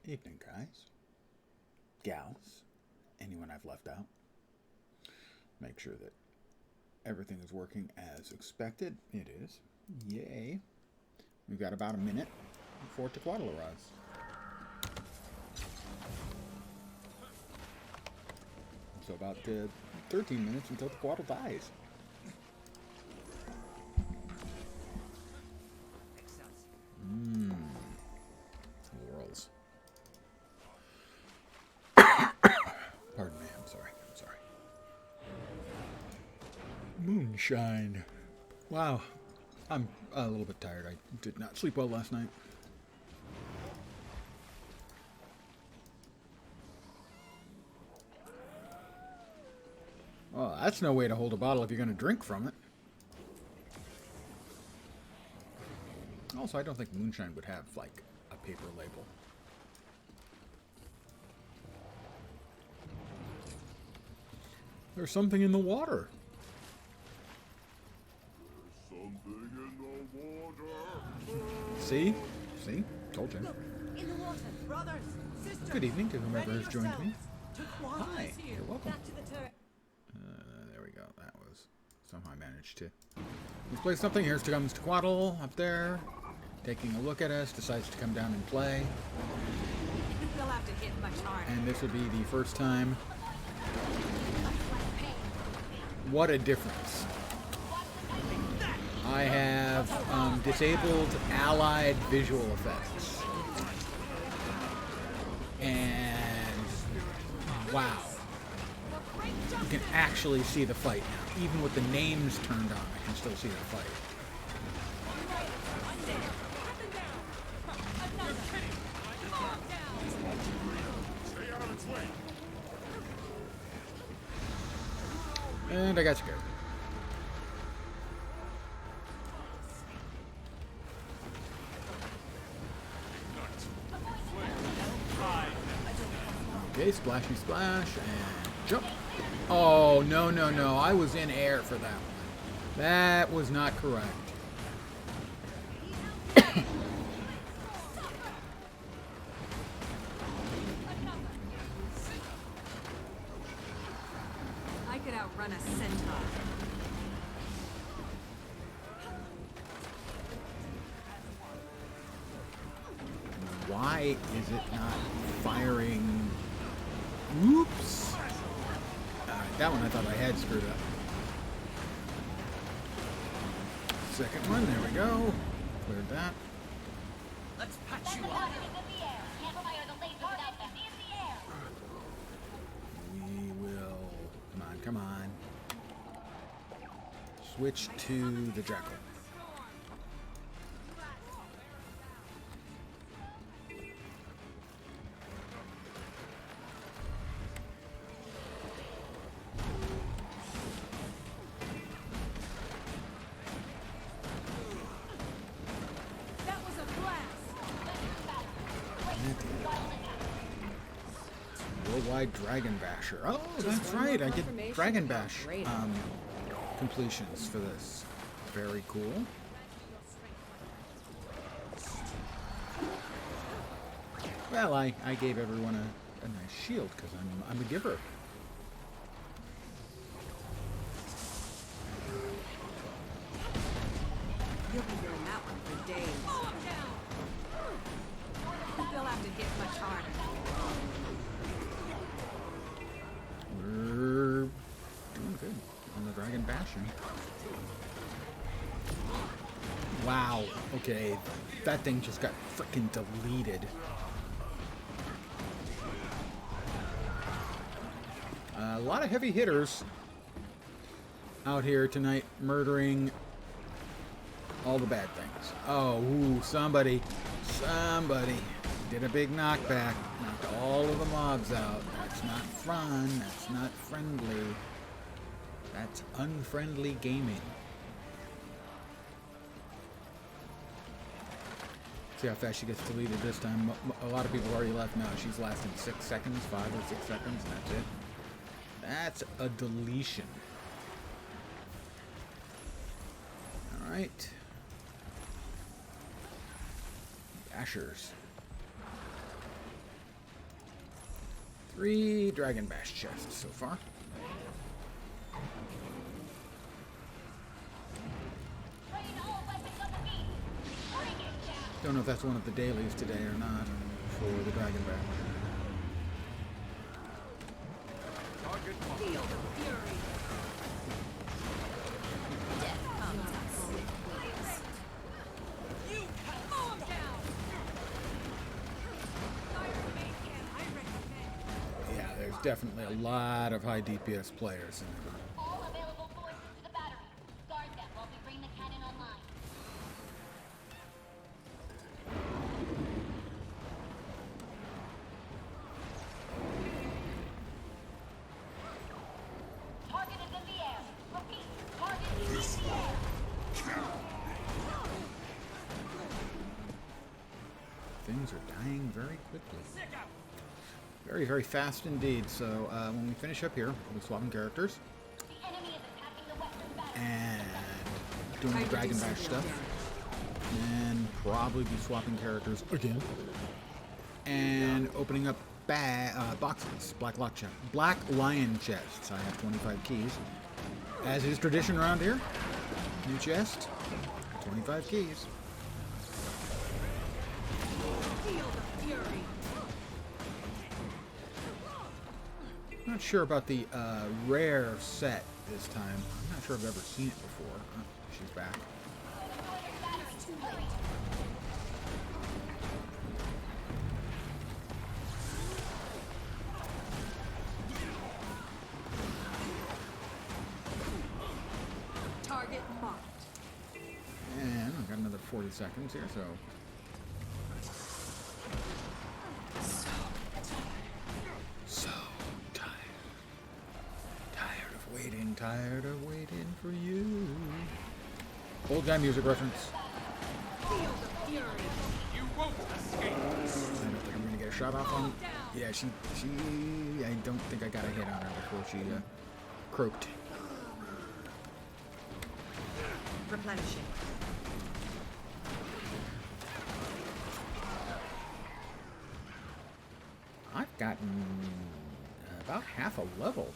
Evening, guys, gals, anyone I've left out. Make sure that everything is working as expected. It is. Yay. We've got about a minute before Tequatl arrives. So about 13 minutes until Tequatl dies. Laurels. Pardon me, I'm sorry. Moonshine. Wow. I'm a little bit tired. I did not sleep well last night. Well, that's no way to hold a bottle if you're going to drink from it. Also, I don't think moonshine would have, like, a paper label. There's something in the water. See? See? Told you. Look, in the water, brothers, sisters. Good evening to whomever has joined me. Hi, you're welcome. Back to the turret. There we go. That was somehow I managed to misplace something. Here's comes Tequatl up there, taking a look at us. Decides to come down and play. They'll have to hit much harder. And this will be the first time. What a difference! I have disabled allied visual effects. And wow. You can actually see the fight now. Even with the names turned on, I can still see the fight. And I got scared. Okay, splashy splash, and jump. Oh, no. I was in air for that one. That was not correct. I could outrun a centaur. Why is it not firing? Oops. That one I thought I had screwed up. Second one, there we go. Cleared that. Let's patch you up. We will. Come on. Switch to the jackal. That was a blast. Worldwide Dragon Basher. Oh, that's right. I get Dragon Bash completions for this. Very cool. Well, I gave everyone a nice shield because I'm a giver. You'll be hearing that one for days. They'll have to hit much harder. We're doing good on the Dragon Bashing. Wow. Okay, that thing just got freaking deleted. A lot of heavy hitters out here tonight, murdering all the bad things. Oh, ooh, somebody did a big knockback, knocked all of the mobs out. That's not fun. That's not friendly. That's unfriendly gaming. See how fast she gets deleted this time. A lot of people already left now. She's lasted 6 seconds, 5 or 6 seconds, and that's it. That's a deletion. All right. Bashers. 3 Dragon Bash chests so far. Don't know if that's one of the dailies today or not for the Dragon Bash. Feel the fury. Death comes at swift waves. You mow him down. Fire bacon, I recommend. Yeah, there's definitely a lot of high DPS players in there. All available forces to the battery. Guard them while we bring the cannon online. Target is in the air. Repeat, target is in the air. Things are dying very quickly. Very, very fast indeed. So when we finish up here, we'll be swapping characters The enemy is attacking the western battery. and doing Time the to do Dragon some Bash real stuff. damage. And probably be swapping characters again. And opening up boxes, Black Lion chests. I have 25 keys. As is tradition around here, new chest, 25 keys. Feel the fury. Not sure about the rare set this time. I'm not sure I've ever seen it before. Oh, she's back. Target marked. And I've got another 40 seconds here, so. So tired. Tired of waiting for you. Old guy music reference. Feel the fury. I don't think I'm gonna get a shot off on. Yeah, she. I don't think I got a hit on her before she croaked. Replenishing. I've gotten about half a level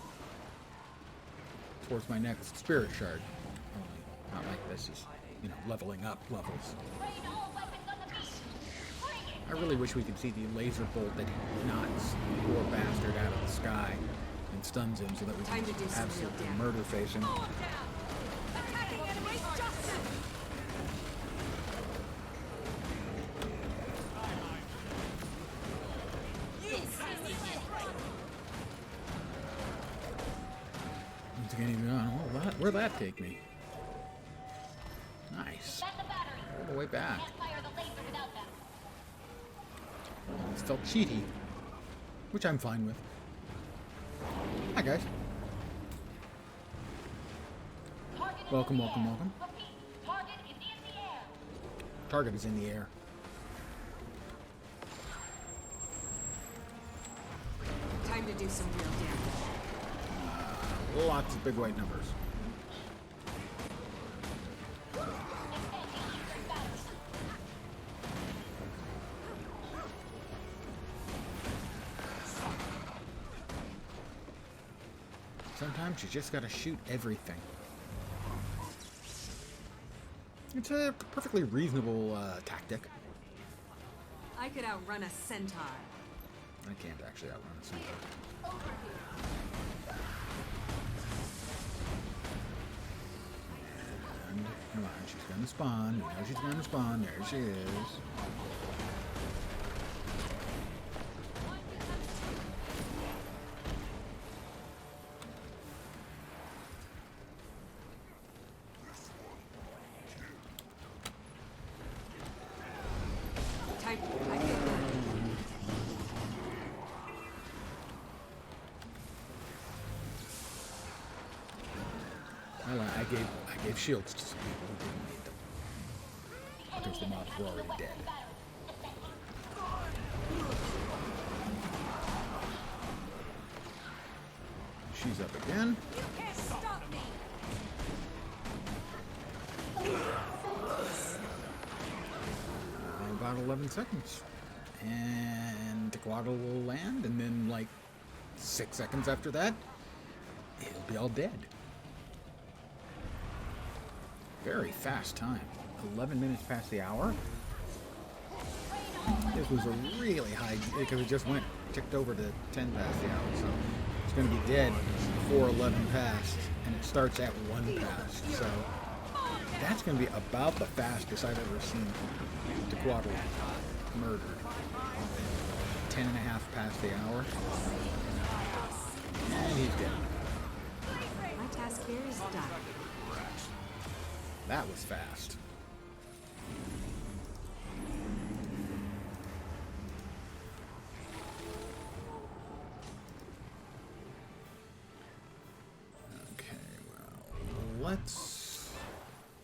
towards my next spirit shard. Only not like this is, leveling up levels. Rain all weapons on the beach. Bring it. I really wish we could see the laser bolt that knocks the poor bastard out of the sky and stuns him so that we Time can to do some real absolutely damage. murder face him. Mow him down. Attacking enemy's justice. Once again, even on. Where'd that take me? Nice. That's the battery. All the way back. Can't fire the laser without them. It felt cheaty, which I'm fine with. Hi, guys. Target is Welcome, in the welcome, air. welcome. Repeat, target is in the air. Target is in the air. Time to do some real damage. Lots of big white numbers. Sometimes you just gotta shoot everything. It's a perfectly reasonable tactic. I could outrun a centaur. I can't actually outrun a centaur. And come on, she's gonna spawn. We know she's gonna spawn. There she is. Time. I feel good. I gave shields to some people who didn't need them. Because the mobs were already dead. She's up again. You can't stop me. About 11 seconds. And the Tequadal will land, and then, like, 6 seconds after that, it'll be all dead. Very fast time. 11 minutes past the hour. This was a really high, because it just ticked over to 10 past the hour, so it's going to be dead before 11 past, and it starts at 1 past, so that's going to be about the fastest I've ever seen Tequatl murdered. 10 and a half past the hour, and he's dead. My task here is done. That was fast. Okay, well, let's...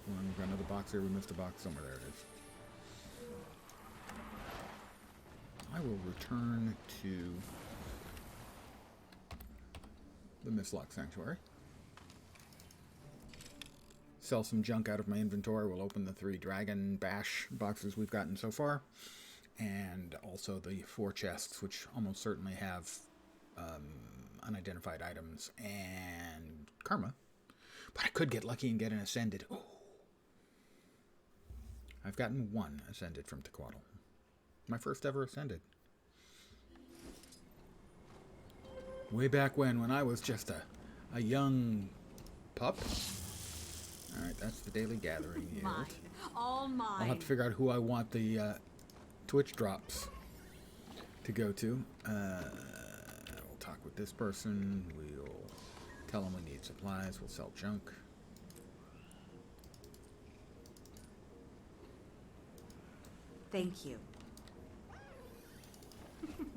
We've got another box here. We missed a box somewhere. There it is. I will return to the Mistlock Sanctuary. Sell some junk out of my inventory. We'll open the 3 Dragon Bash boxes we've gotten so far. And also the 4 chests, which almost certainly have unidentified items and karma. But I could get lucky and get an Ascended. Oh. I've gotten 1 Ascended from Tequatl. My first ever Ascended. Way back when I was just a young pup. Alright, that's the daily gathering yield. Mine. All mine. I'll have to figure out who I want the Twitch drops to go to. We'll talk with this person. We'll tell them we need supplies. We'll sell junk. Thank you.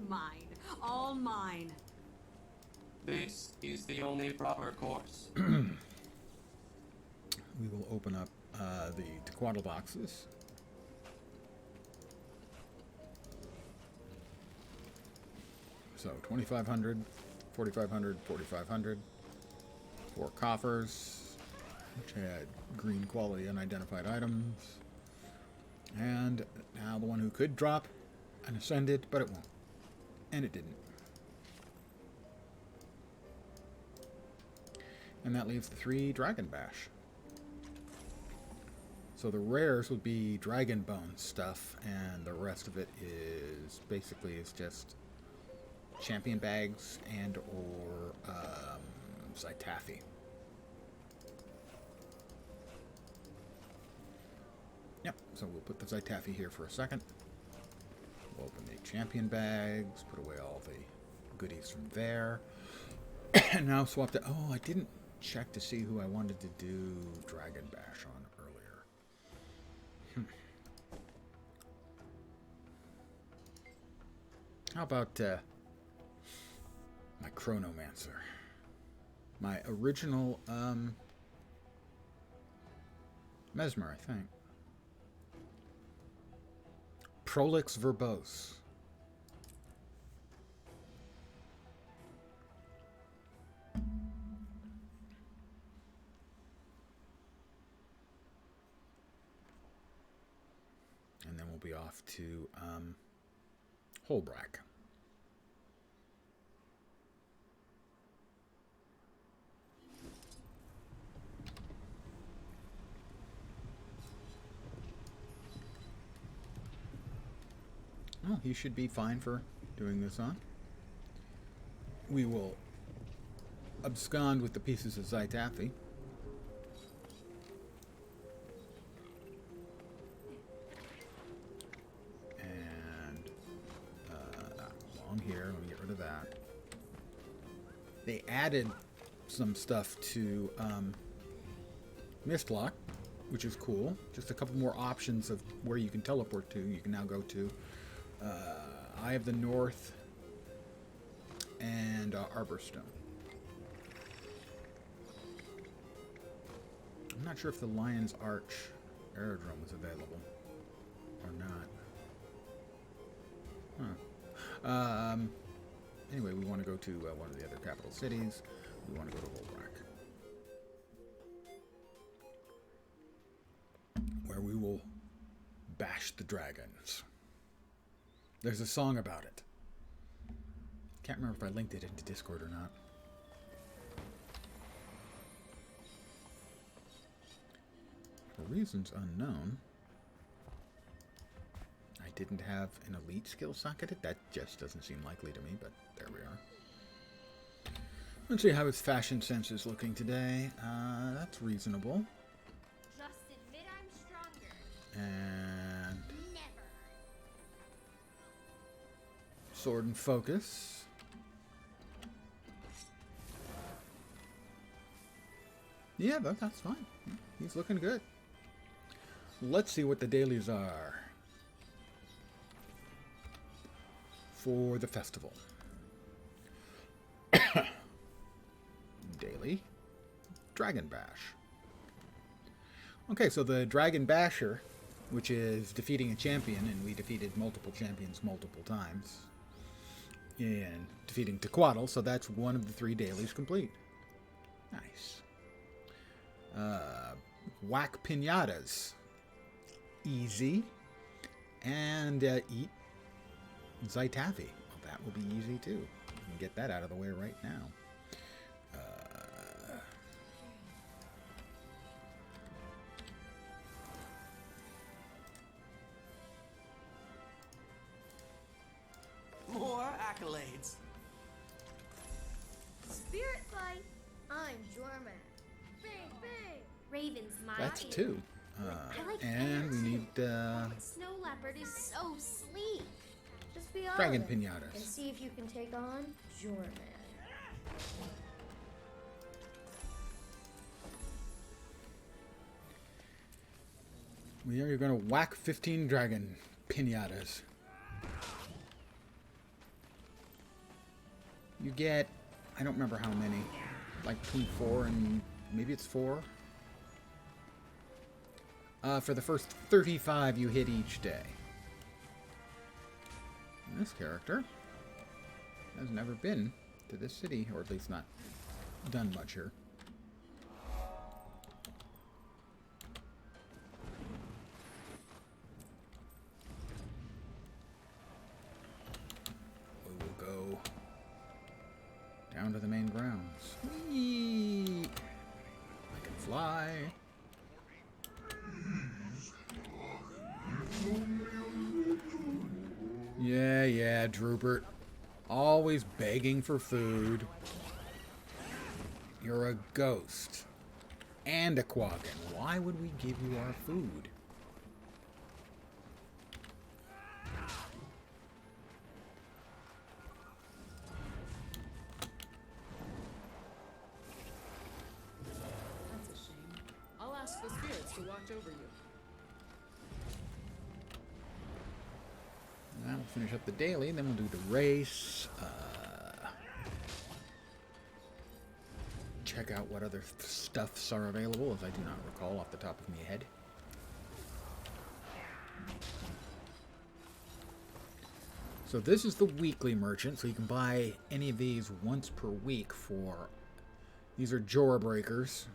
Mine. All mine. This is the only proper course. We will open up the Tequatl boxes. So 2,500, 4,500, 4,500. 4 coffers, which had green quality unidentified items. And now the one who could drop an Ascended, but it won't. And it didn't. And that leaves the 3 Dragon Bash. So the rares would be Dragon Bone stuff, and the rest of it is basically just champion bags and or Zytaffy. Yep, so we'll put the Zytaffy here for a second. We'll open the champion bags, put away all the goodies from there. And now swap to... Oh, I didn't check to see who I wanted to do Dragon Bash on earlier. How about my Chronomancer? My original Mesmer, I think. Prolix Verbose. And then we'll be off to Holbrack. Well, he should be fine for doing this on. We will abscond with the pieces of Zytaffy. And along here, let me get rid of that. They added some stuff to Mistlock, which is cool. Just a couple more options of where you can teleport to. You can now go to Eye of the North and Arborstone. I'm not sure if the Lion's Arch aerodrome is available or not. Huh. Anyway, we want to go to one of the other capital cities. We want to go to Holbrack, where we will bash the dragons. There's a song about it. can't remember if I linked it into Discord or not. For reasons unknown, I didn't have an elite skill socketed. That just doesn't seem likely to me, but there we are. Let's see how his fashion sense is looking today. That's reasonable. Just admit I'm stronger. And Never. sword and focus. Yeah, that's fine. He's looking good. Let's see what the dailies are for the festival. Daily Dragon Bash. Okay, so the Dragon Basher, which is defeating a champion, and we defeated multiple champions multiple times, and defeating Tequatl, so that's one of the 3 dailies complete. Nice. Whack Pinatas. Easy. And eat Zytavi. Well, that will be easy too. We can get that out of the way right now. More accolades. Spirit fight. I'm Jorman. Bang, bang. Raven's my That's 2. I like And we need Snow Leopard is so sleek. Just be Dragon honest and Pinatas. see if you can take on Jorman. We are going to whack 15 Dragon Pinatas. You get, I don't remember how many, like between 4 and maybe it's 4. For the first 35 you hit each day. And this character has never been to this city, or at least not done much here. We will go down to the main grounds. Whee! I can fly. Yeah, Droopert. Always begging for food. You're a ghost. And a Quaggan. Why would we give you our food? That's a shame. I'll ask the spirits to watch over you. Now we'll finish up the daily, then we'll do the race. Check out what other stuffs are available, as I do not recall off the top of my head. So this is the weekly merchant, so you can buy any of these once per week for... These are Jora breakers.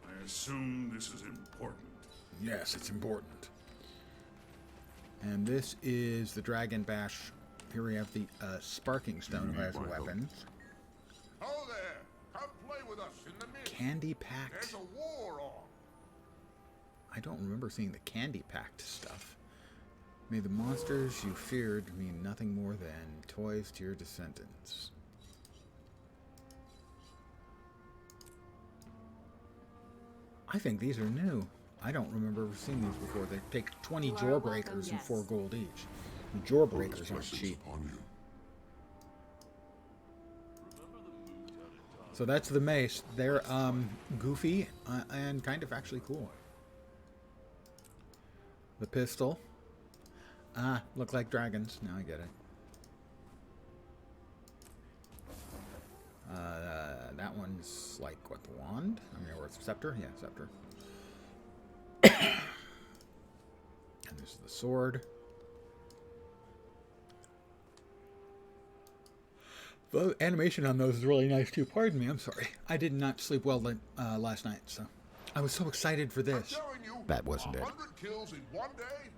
I assume this is important. Yes, it's important. And this is the Dragon Bash. Here we have the Sparking Stone, who has weapons. Oh there! Come play with us in the mist. Candy Packed. There's a war on. I don't remember seeing the Candy Packed stuff. May the monsters you feared mean nothing more than toys to your descendants. I think these are new. I don't remember seeing these before. They take 20 You are jaw welcome, breakers and yes. 4 gold each. And jaw breakers aren't cheap. So that's the mace. They're goofy and kind of actually cool. The pistol. Ah, look like dragons. Now I get it. That one's like, what, the wand? I mean, or it's scepter? Yeah, scepter. And this is the sword. The animation on those is really nice too. Pardon me, I'm sorry. I did not sleep well last night, so I was so excited for this. That wasn't it. 100 kills in one day?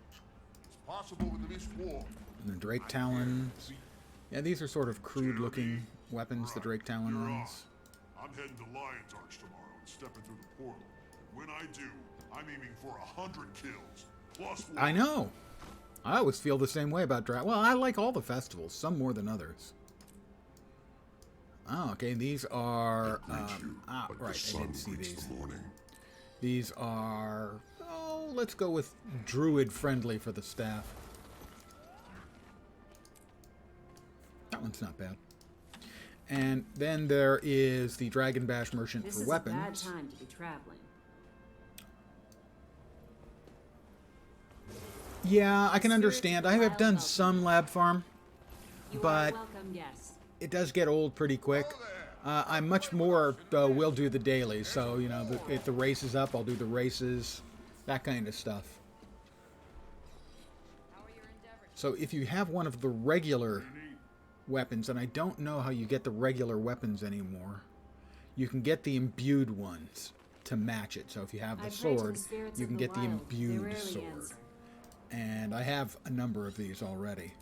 It's possible with the Mist War. And the Drake Talons. Yeah, these are sort of crude-looking weapons, the Drake Talon You're ones. off. I'm heading to Lion's Arch tomorrow and stepping through the portal. When I do, I'm aiming for 100 kills. Plus one. I know. I always feel the same way about Well, I like all the festivals, some more than others. Oh, okay. These are. Right. I didn't see these. These are. Oh, let's go with druid friendly for the staff. That one's not bad. And then there is the Dragon Bash Merchant This for is weapons. a bad time to be traveling. Yeah, I can understand. I have done some lab farm, You are but welcome, yes. it does get old pretty quick. I'm much more will do the dailies, so you know, if the race is up, I'll do the races, that kind of stuff. So if you have one of the regular weapons, and I don't know how you get the regular weapons anymore, you can get the imbued ones to match it. So if you have the I pray to sword, spirits you of can the get the wild. They imbued rarely sword. answer. And I have a number of these already.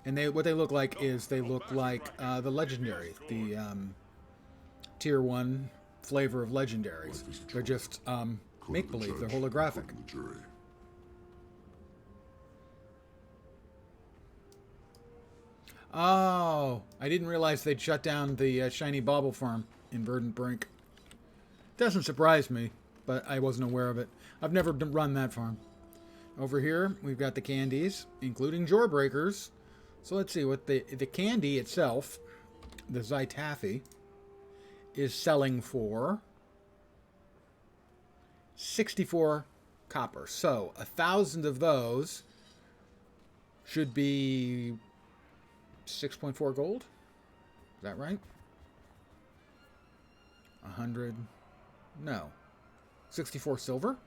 And what they look like is they look like the legendary, the tier 1 flavor of legendaries. They're just make-believe. They're holographic. Oh, I didn't realize they'd shut down the Shiny Bauble farm in Verdant Brink. Doesn't surprise me, but I wasn't aware of it. I've never run that farm. Over here, we've got the candies, including Jawbreakers. So let's see what the candy itself, the Zytaffy, is selling for 64 copper. So 1,000 of those should be 6.4 gold. Is that right? 100? No. 64 silver?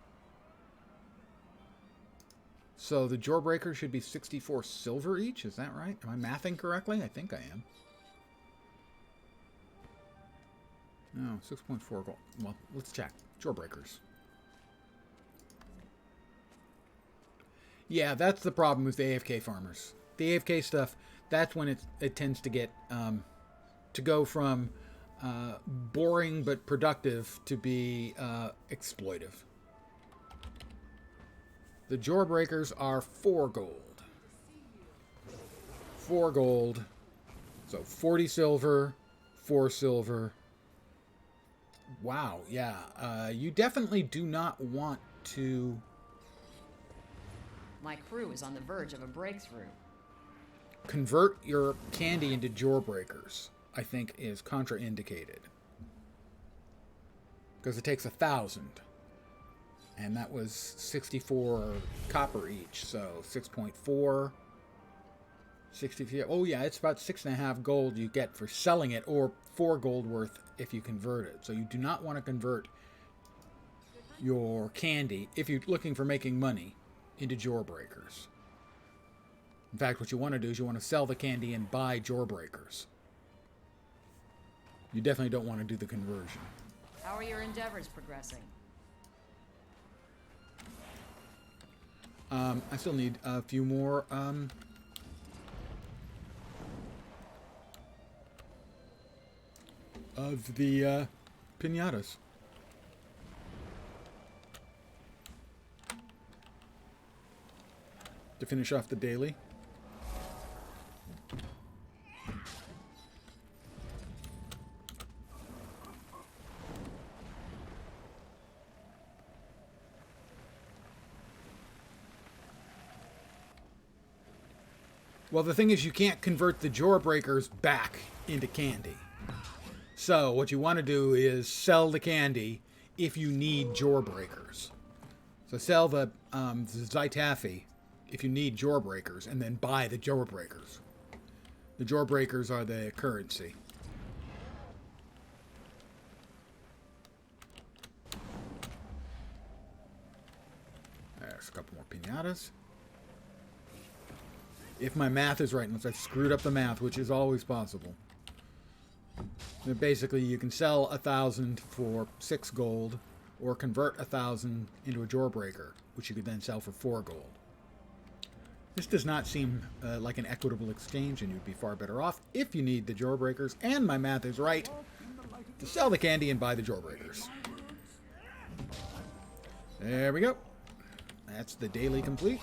So the Jawbreaker should be 64 silver each, is that right? Am I mathing correctly? I think I am. No, 6.4 gold. Well, let's check. Jawbreakers. Yeah, that's the problem with the AFK farmers. The AFK stuff, that's when it tends to get, to go from boring but productive to be exploitive. The Jawbreakers are 4 gold. 4 gold. So 40 silver, 4 silver. Wow, yeah. You definitely do not want to... My crew is on the verge of a breakthrough. Convert your candy into Jawbreakers, I think, is contraindicated. Because it takes 1,000. And that was 64 copper each, so 6.4, 60. Oh yeah, it's about 6.5 gold you get for selling it, or 4 gold worth if you convert it. So you do not want to convert your candy, if you're looking for making money, into Jawbreakers. In fact, what you want to do is you want to sell the candy and buy Jawbreakers. You definitely don't want to do the conversion. How are your endeavors progressing? I still need a few more of the pinatas. To finish off the daily. Well, the thing is, you can't convert the Jawbreakers back into candy. So what you want to do is sell the candy if you need Jawbreakers. So sell the Zytaffy if you need Jawbreakers, and then buy the Jawbreakers. The Jawbreakers are the currency. There's a couple more pinatas. If my math is right, unless I've screwed up the math, which is always possible. Then basically, you can sell 1,000 for 6 gold, or convert 1,000 into a Jawbreaker, which you could then sell for 4 gold. This does not seem like an equitable exchange, and you'd be far better off if you need the Jawbreakers, and my math is right, to sell the candy and buy the Jawbreakers. There we go. That's the daily complete.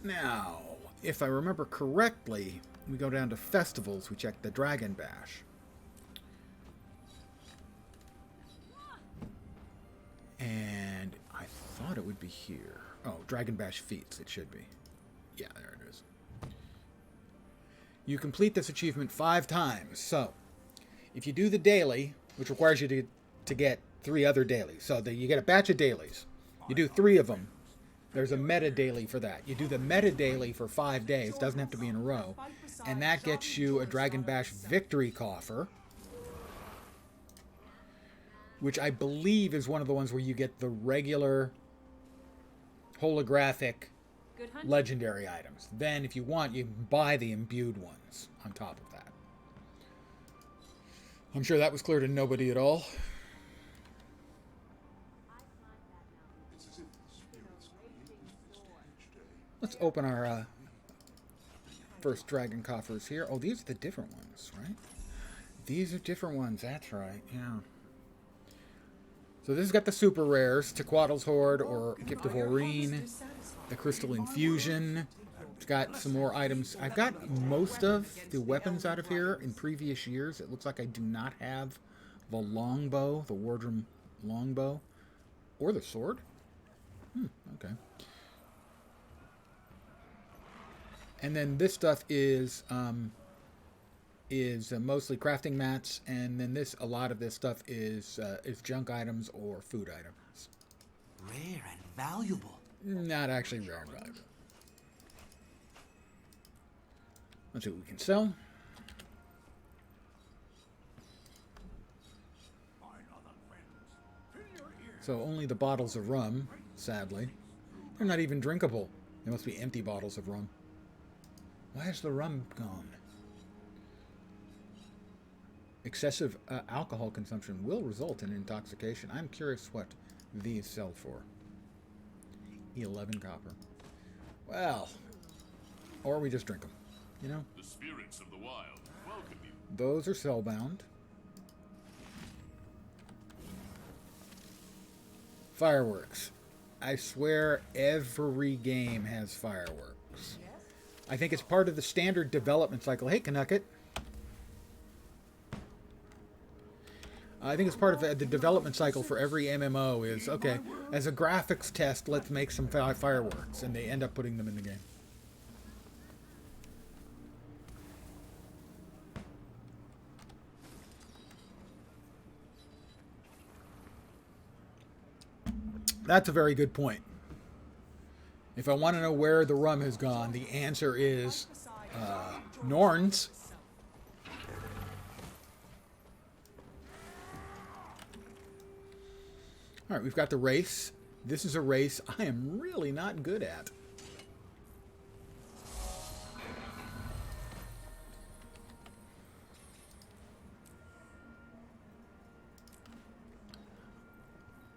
Now, if I remember correctly, we go down to festivals, we check the Dragon Bash. And I thought it would be here. Oh, Dragon Bash feats, it should be. Yeah, there it is. You complete this achievement 5 times. So, if you do the daily, which requires you to get 3 other dailies. So, you get a batch of dailies. You do 3 of them. There's a meta daily for that. You do the meta daily for 5 days. Doesn't have to be in a row. And that gets you a Dragon Bash victory coffer, which I believe is one of the ones where you get the regular holographic legendary items. Then, if you want, you can buy the imbued ones on top of that. I'm sure that was clear to nobody at all. Let's open our first dragon coffers here. Oh, these are the different ones, right? These are different ones. That's right, yeah. So this has got the super rares, Tequaddle's Horde or Gift of Aurene, the Crystal Infusion. It's got some more items. I've got most of the weapons out of here in previous years. It looks like I do not have the longbow, the Wardrum longbow, or the sword. Okay. And then this stuff is mostly crafting mats, and then a lot of this stuff is junk items or food items. Rare and valuable. Not actually rare and valuable. Let's see what we can sell. So only the bottles of rum, sadly. They're not even drinkable. They must be empty bottles of rum. Why is the rum gone? Excessive alcohol consumption will result in intoxication. I'm curious what these sell for. 11 copper. Well, or we just drink them, you know? The spirits of the wild welcome you. Those are cellbound. Fireworks. I swear every game has fireworks. I think it's part of the standard development cycle. Hey, Canucket. I think it's part of the development cycle for every MMO is, okay, as a graphics test, let's make some fireworks. And they end up putting them in the game. That's a very good point. If I want to know where the rum has gone, the answer is Norns. All right, we've got the race. This is a race I am really not good at.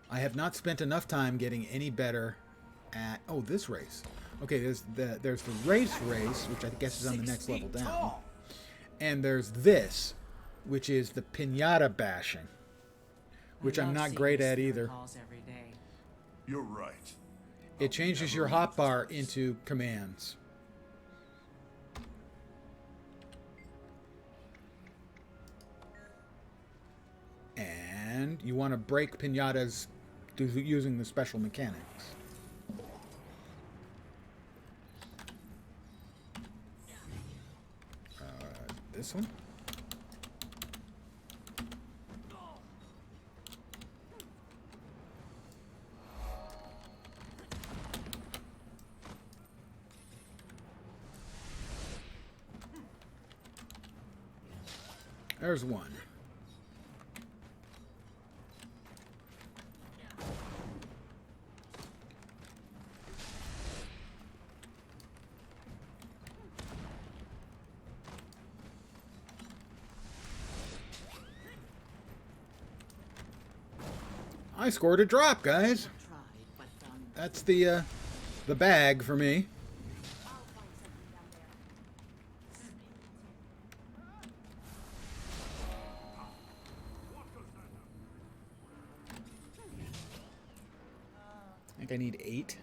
I have not spent enough time getting any better at... Oh, this race. Okay, there's the race, which I guess is on the next level down. And there's this, which is the pinata bashing, which I'm not great at either. You're right. It changes your hotbar into commands. And you want to break pinatas using the special mechanics. This one? There's one. I scored a drop, guys. Tried, but That's the bag for me. I think I need 8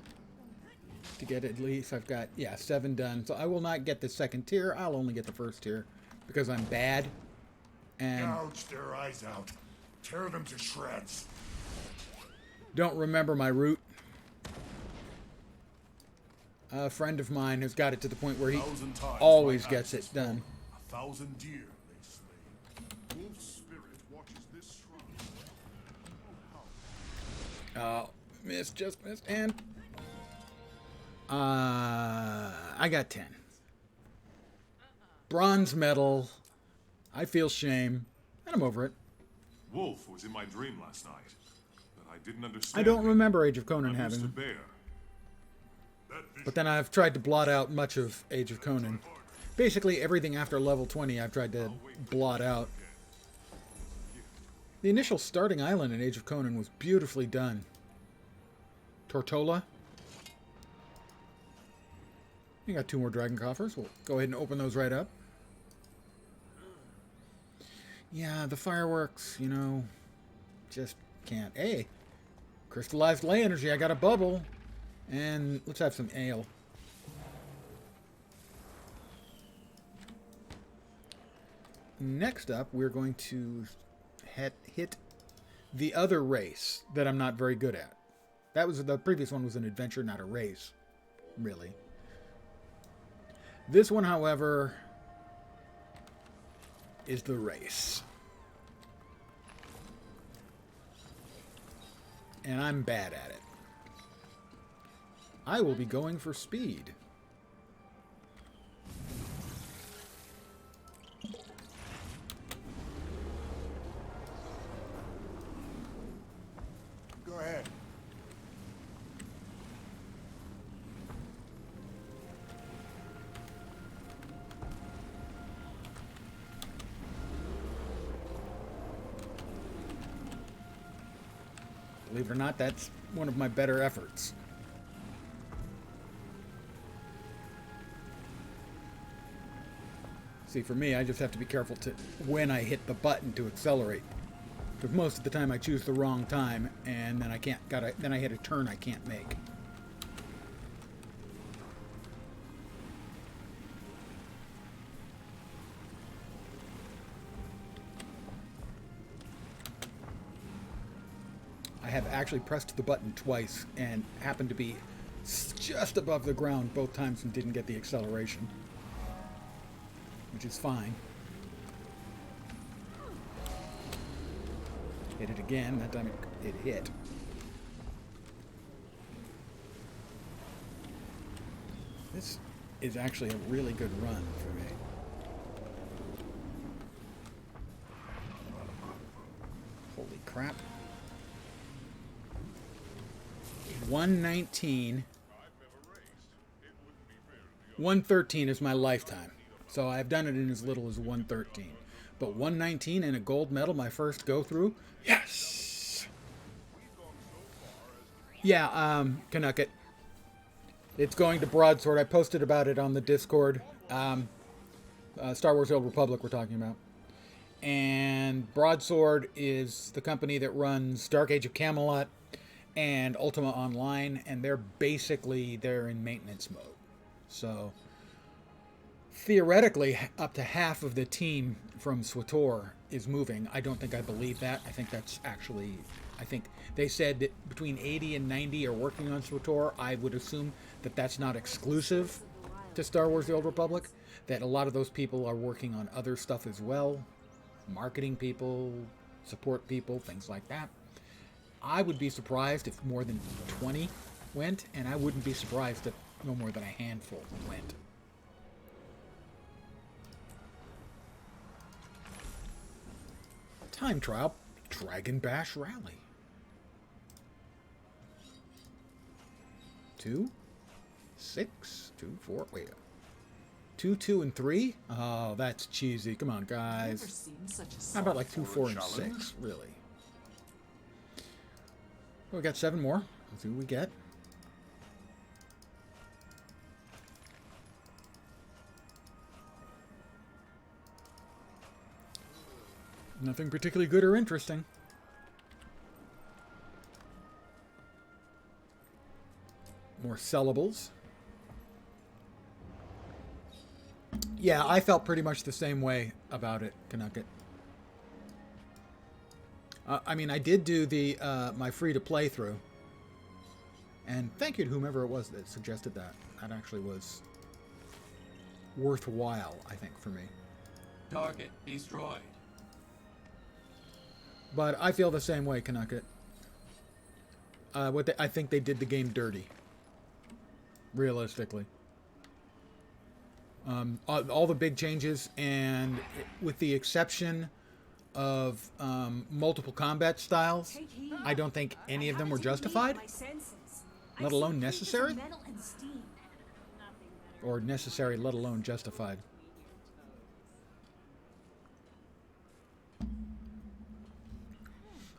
to get at least. I've got, yeah, 7 done. So I will not get the second tier. I'll only get the first tier because I'm bad. And Gouge their eyes out. Tear them to shreds. don't remember my route. A friend of mine has got it to the point where he 1,000 times always my gets axe it done. 1,000 deer they slay. Wolf's spirit watches this shrine. Missed, just missed, and I got 10. Bronze medal. I feel shame, and I'm over it. Wolf was in my dream last night, but I didn't understand. I don't remember Age of Conan I'm used to having, bear. That vision but then I've tried to blot out much of Age of Conan. Basically everything after level 20 I've tried to blot out. The initial starting island in Age of Conan was beautifully done. Tortola. You got 2 more dragon coffers. We'll go ahead and open those right up. Yeah, the fireworks, you know, just can't. Hey, crystallized ley energy. I got a bubble. And let's have some ale. Next up, we're going to hit the other race that I'm not very good at. That was the previous one was an adventure, not a race, really. This one, however, is the race. And I'm bad at it. I will be going for speed. Go ahead. Believe it or not, that's one of my better efforts. See, for me, I just have to be careful to when I hit the button to accelerate. Because most of the time I choose the wrong time, and then then I hit a turn I can't make. I have actually pressed the button twice and happened to be just above the ground both times and didn't get the acceleration. Which is fine. Hit it again. That time it hit. This is actually a really good run for me. Holy crap. 119. 113 is my lifetime. So I've done it in as little as 113. But 119 and a gold medal, my first go through. Yes! Yeah, Canucket. It's going to Broadsword. I posted about it on the Discord. Star Wars: The Old Republic we're talking about. And Broadsword is the company that runs Dark Age of Camelot and Ultima Online. And they're in maintenance mode. So theoretically, up to half of the team from SWTOR is moving. I don't think I believe that. I think that's actually... I think they said that between 80 and 90 are working on SWTOR. I would assume that that's not exclusive to Star Wars: The Old Republic. That a lot of those people are working on other stuff as well. Marketing people, support people, things like that. I would be surprised if more than 20 went, and I wouldn't be surprised if no more than a handful went. Time trial, Dragon Bash Rally. 2, 6, 2, 4, wait. 2, 2, and 3? Oh, that's cheesy. Come on, I've never guys. seen such a How about like 2, For a 4, and challenge? 6, really? We got 7 more. Let's see what we get. Nothing particularly good or interesting. More sellables. Yeah, I felt pretty much the same way about it, Canucket. I mean, I did do the my free-to-play through. And thank you to whomever it was that suggested that. That actually was worthwhile, I think, for me. Target destroyed. But I feel the same way, Canucket. I think they did the game dirty. Realistically. All the big changes, and with the exception of multiple combat styles, I don't think any of them were justified, let alone necessary. Or necessary, let alone justified.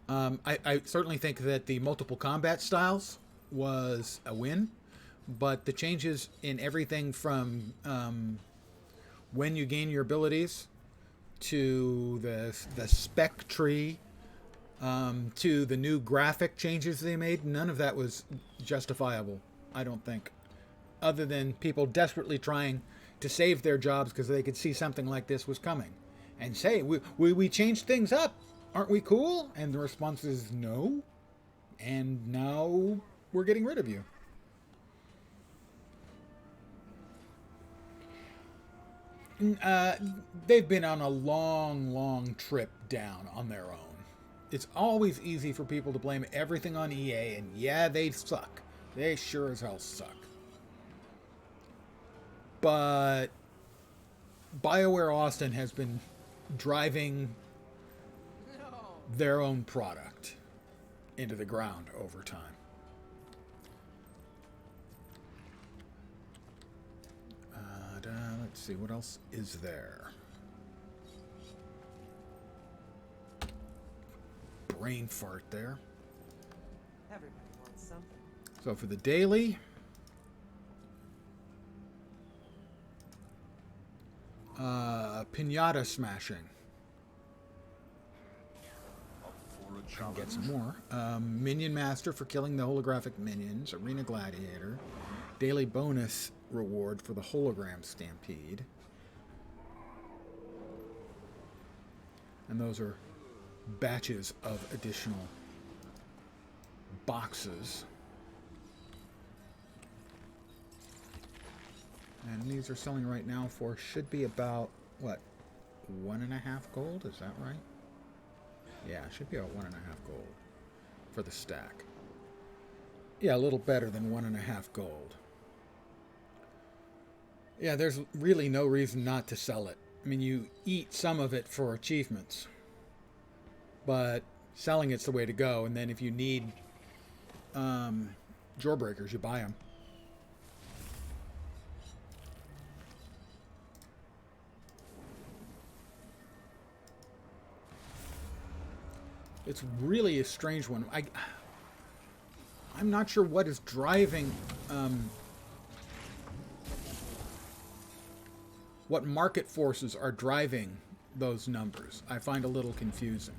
I certainly think that the multiple combat styles was a win, but the changes in everything from when you gain your abilities to the spec tree to the new graphic changes they made, none of that was justifiable, I don't think, other than people desperately trying to save their jobs because they could see something like this was coming and say, we changed things up. Aren't we cool? And the response is no. And now we're getting rid of you. They've been on a long, long trip down on their own. It's always easy for people to blame everything on EA, and yeah, they suck. They sure as hell suck. But BioWare Austin has been driving their own product into the ground over time. Let's see, what else is there? Brain fart there. Everybody wants something. So for the daily, pinata smashing. I'll get some more. Minion Master for killing the holographic minions. Arena Gladiator. Daily bonus reward for the hologram stampede. And those are batches of additional boxes. And these are selling right now for, should be about, what, 1.5 gold? Is that right? Yeah, it should be about 1.5 gold for the stack. Yeah, a little better than 1.5 gold. Yeah, there's really no reason not to sell it. I mean, you eat some of it for achievements, but selling it's the way to go. And then if you need jawbreakers, you buy them. It's really a strange one. I'm not sure what is driving, what market forces are driving those numbers. I find a little confusing.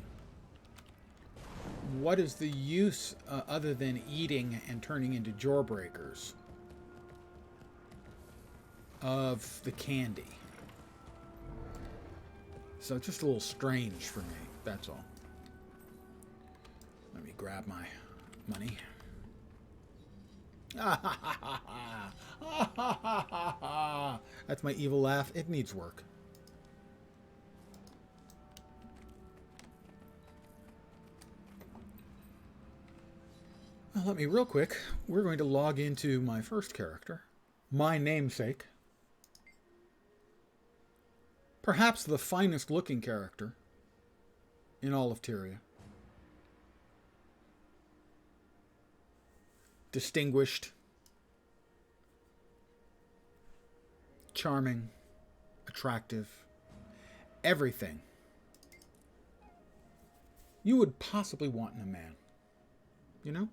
What is the use other than eating and turning into jawbreakers of the candy? So just a little strange for me, that's all. Let me grab my money. That's my evil laugh. It needs work. Well, let me real quick. We're going to log into my first character, my namesake. Perhaps the finest looking character in all of Tyria. Distinguished, charming, attractive, everything you would possibly want in a man, you know?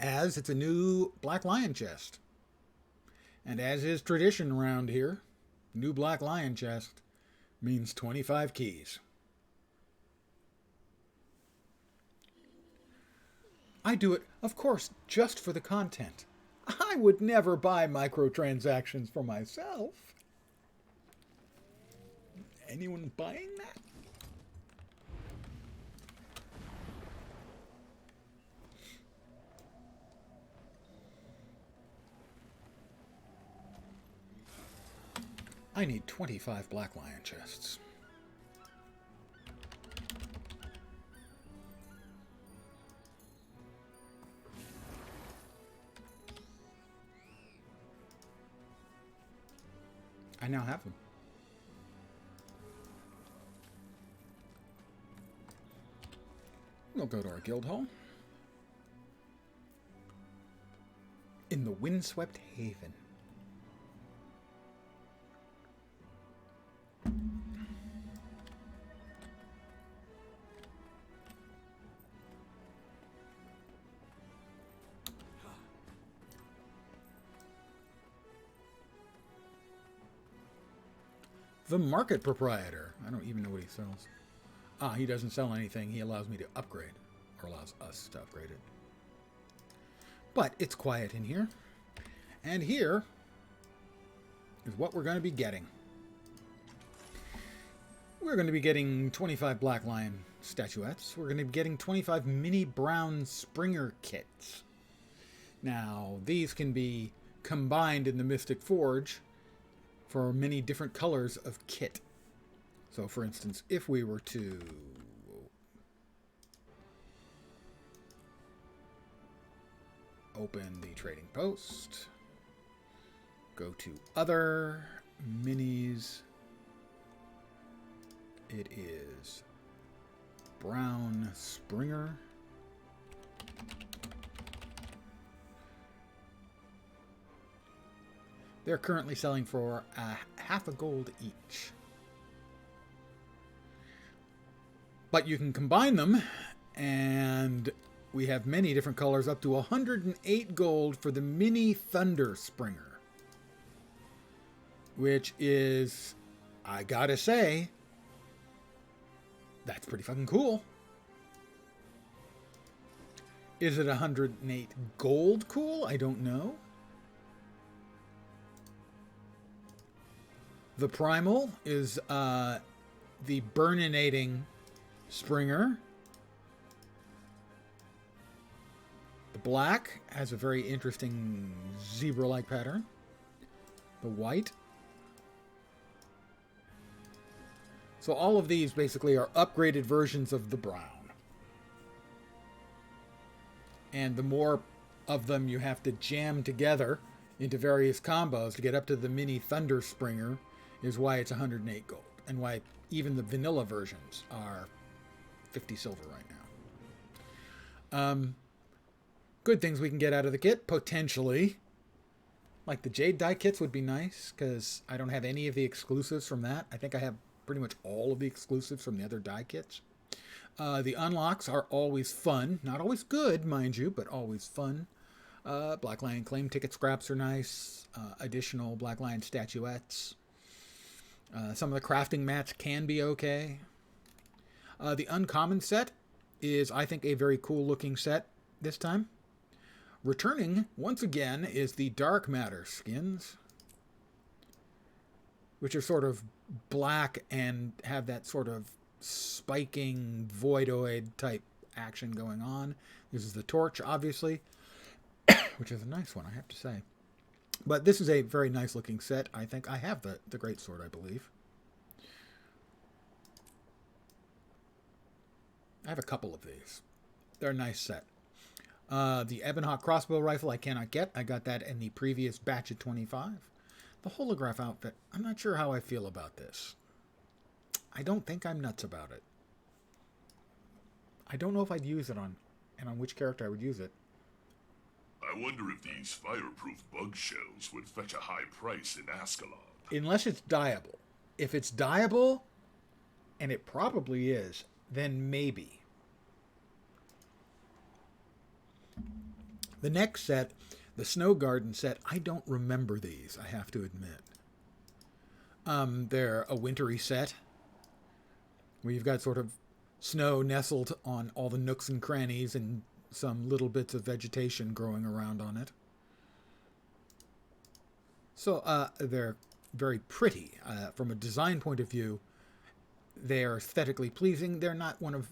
as it's a new Black Lion chest. And as is tradition around here, new Black Lion chest means 25 keys. I do it, of course, just for the content. I would never buy microtransactions for myself. Anyone buying that? I need 25 Black Lion chests. I now have them. We'll go to our guild hall. In the windswept haven. The market proprietor. I don't even know what he sells. Ah, he doesn't sell anything. He allows me to upgrade. Or allows us to upgrade it. But it's quiet in here. And here is what we're going to be getting. We're going to be getting 25 Black Lion statuettes. We're going to be getting 25 mini brown Springer kits. Now, these can be combined in the Mystic Forge for many different colors of kit. So, for instance, if we were to open the trading post, go to other minis, it is brown Springer. They're currently selling for half a gold each. But you can combine them, and we have many different colors, up to 108 gold for the Mini Thunder Springer. Which is, I gotta say, that's pretty fucking cool. Is it 108 gold cool? I don't know. The Primal is the Burninating Springer. The black has a very interesting zebra-like pattern. The white. So all of these basically are upgraded versions of the brown. And the more of them you have to jam together into various combos to get up to the Mini Thunder Springer is why it's 108 gold. And why even the vanilla versions are 50 silver right now. Good things we can get out of the kit, potentially. Like the Jade die kits would be nice, because I don't have any of the exclusives from that. I think I have pretty much all of the exclusives from the other die kits. The unlocks are always fun. Not always good, mind you, but always fun. Black Lion claim ticket scraps are nice. Additional Black Lion statuettes. Some of the crafting mats can be okay. The uncommon set is, I think, a very cool looking set this time. Returning, once again, is the Dark Matter skins, which are sort of black and have that sort of spiking voidoid type action going on. This is the torch, obviously, which is a nice one, I have to say. But this is a very nice looking set. I think I have the greatsword, I believe. I have a couple of these. They're a nice set. The Ebonhawk crossbow rifle I cannot get. I got that in the previous batch of 25. The holograph outfit, I'm not sure how I feel about this. I don't think I'm nuts about it. I don't know if I'd use it on, and on which character I would use it. I wonder if these fireproof bug shells would fetch a high price in Ascalon. Unless it's dyeable. If it's dyeable, and it probably is, then maybe. The next set, the Snow Garden set, I don't remember these, I have to admit. They're a wintry set, where you've got sort of snow nestled on all the nooks and crannies and some little bits of vegetation growing around on it. So they're very pretty. From a design point of view, they are aesthetically pleasing. They're not one of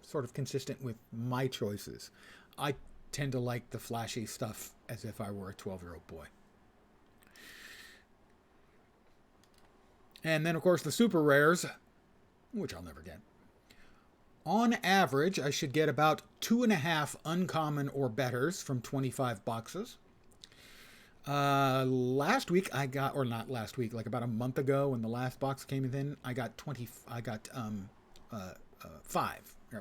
sort of consistent with my choices. I tend to like the flashy stuff as if I were a 12-year-old boy. And then, of course, the super rares, which I'll never get. On average, I should get about 2.5 uncommon or betters from 25 boxes. Last week I got, or not last week, like about a month ago when the last box came in, I got 5. I got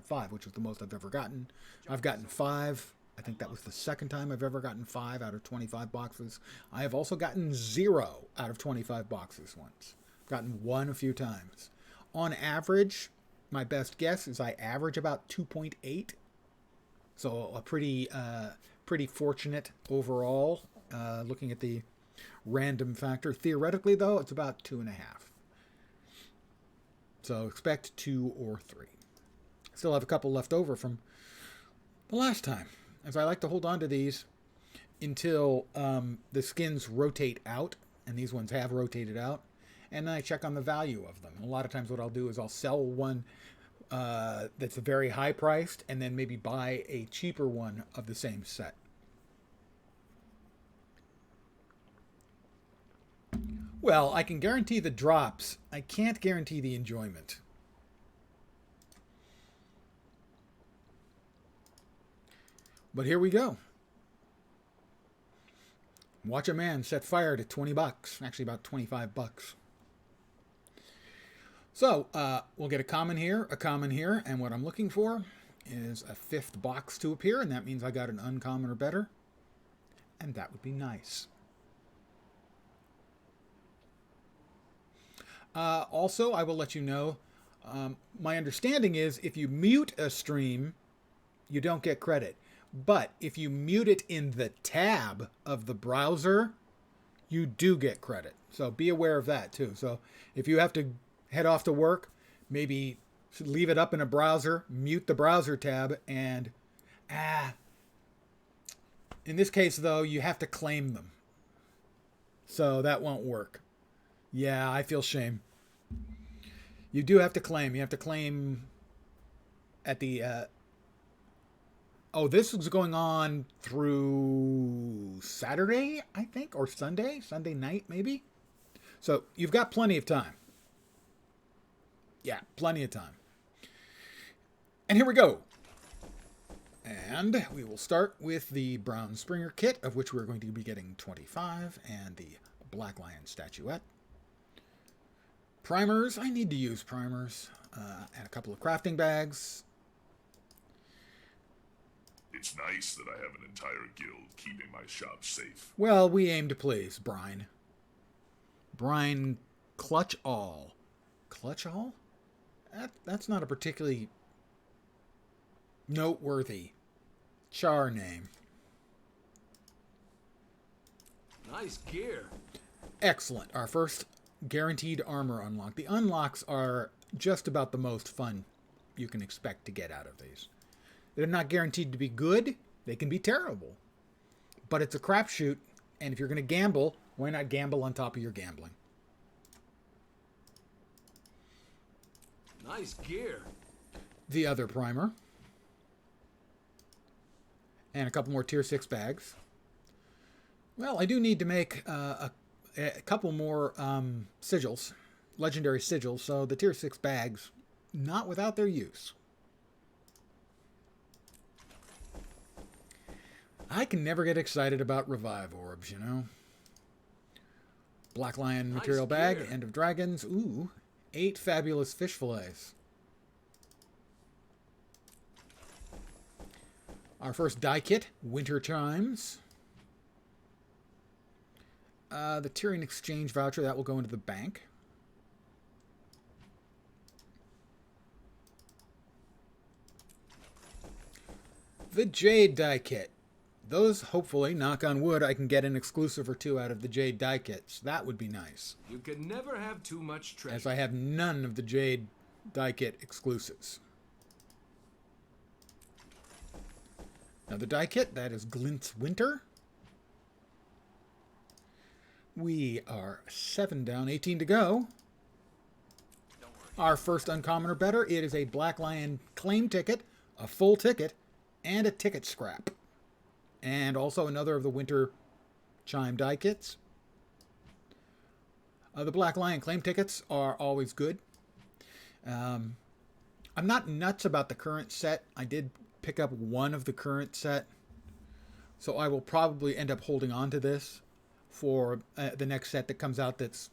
5, which is the most I've ever gotten. I've gotten 5. I think that was the second time I've ever gotten 5 out of 25 boxes. I have also gotten 0 out of 25 boxes once. I've gotten 1 a few times. On average, my best guess is I average about 2.8. So a pretty fortunate overall, looking at the random factor. Theoretically, though, it's about 2.5. So expect 2 or 3. Still have a couple left over from the last time, as I like to hold on to these until the skins rotate out, and these ones have rotated out, and then I check on the value of them. And a lot of times what I'll do is I'll sell one that's very high priced, and then maybe buy a cheaper one of the same set. Well, I can guarantee the drops. I can't guarantee the enjoyment. But here we go. Watch a man set fire to $20. Actually, about 25 bucks. So, we'll get a common here, and what I'm looking for is a 5th box to appear, and that means I got an uncommon or better, and that would be nice. Also, I will let you know, my understanding is if you mute a stream, you don't get credit. But if you mute it in the tab of the browser, you do get credit. So be aware of that too. So if you have to head off to work, maybe leave it up in a browser, mute the browser tab, and in this case though, you have to claim them. So that won't work. Yeah, I feel shame. You do have to claim. You have to claim at the... this is going on through Saturday, I think, or Sunday night, maybe. So you've got plenty of time. Yeah, plenty of time. And here we go. And we will start with the Brown Springer kit, of which we're going to be getting 25, and the Black Lion statuette. Primers, I need to use primers, and a couple of crafting bags. It's nice that I have an entire guild keeping my shop safe. Well, we aim to please, Brine. Brine Clutch All. Clutch All? That's not a particularly noteworthy char name. Nice gear. Excellent. Our first guaranteed armor unlock. The unlocks are just about the most fun you can expect to get out of these. They're not guaranteed to be good. They can be terrible. But it's a crapshoot, and if you're going to gamble, why not gamble on top of your gambling? Nice gear. The other primer. And a couple more tier 6 bags. Well, I do need to make a couple more sigils, legendary sigils, so the tier 6 bags, not without their use. I can never get excited about revive orbs, you know. Black Lion material bag, End of Dragons. Ooh, 8 fabulous fish fillets. Our first die kit, Winter Chimes. The Tyrian exchange voucher, that will go into the bank. The Jade die kit. those, hopefully, knock on wood, I can get an exclusive or two out of the Jade die kits. That would be nice. You can never have too much treasure. As I have none of the Jade die kit exclusives. Another die kit, that is Glint's Winter. We are 7 down, 18 to go. Our first uncommon or better, it is a Black Lion claim ticket, a full ticket, and a ticket scrap. And also another of the Winter Chime die kits. The Black Lion claim tickets are always good. I'm not nuts about the current set. I did pick up one of the current set. So I will probably end up holding on to this for the next set that comes out that's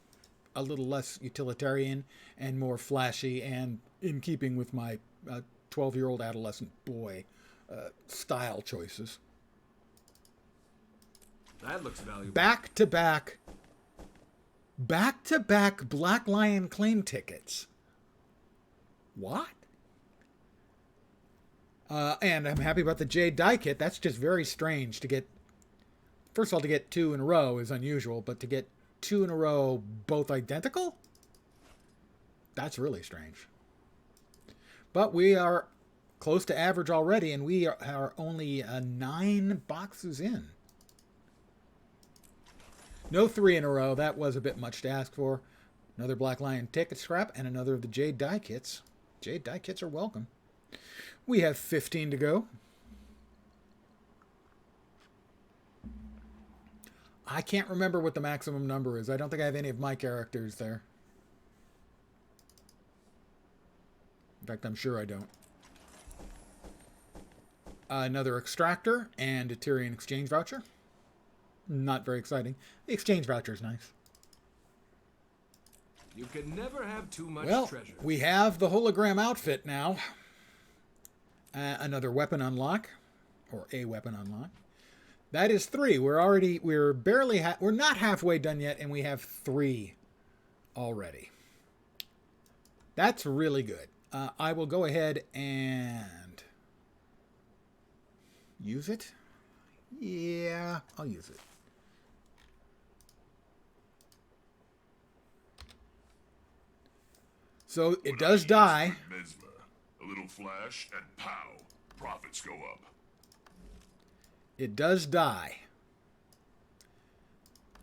a little less utilitarian and more flashy and in keeping with my 12-year-old adolescent boy style choices. That looks valuable. Back-to-back Black Lion claim tickets. What? And I'm happy about the Jade die kit. That's just very strange to get. First of all, to get 2 in a row is unusual, but to get 2 in a row both identical? That's really strange. But we are close to average already, and we are only 9 boxes in. No 3 in a row. That was a bit much to ask for. Another Black Lion ticket scrap and another of the Jade die kits. Jade die kits are welcome. We have 15 to go. I can't remember what the maximum number is. I don't think I have any of my characters there. In fact, I'm sure I don't. Another extractor and a Tyrion exchange voucher. Not very exciting. The exchange voucher is nice. You can never have too much treasure. We have the hologram outfit now. Another weapon unlock, or a weapon unlock. That is 3. We're barely, we're not halfway done yet, and we have 3 already. That's really good. I will go ahead and use it. Yeah, I'll use it. So it does die. A little flash and pow, profits go up. It does die.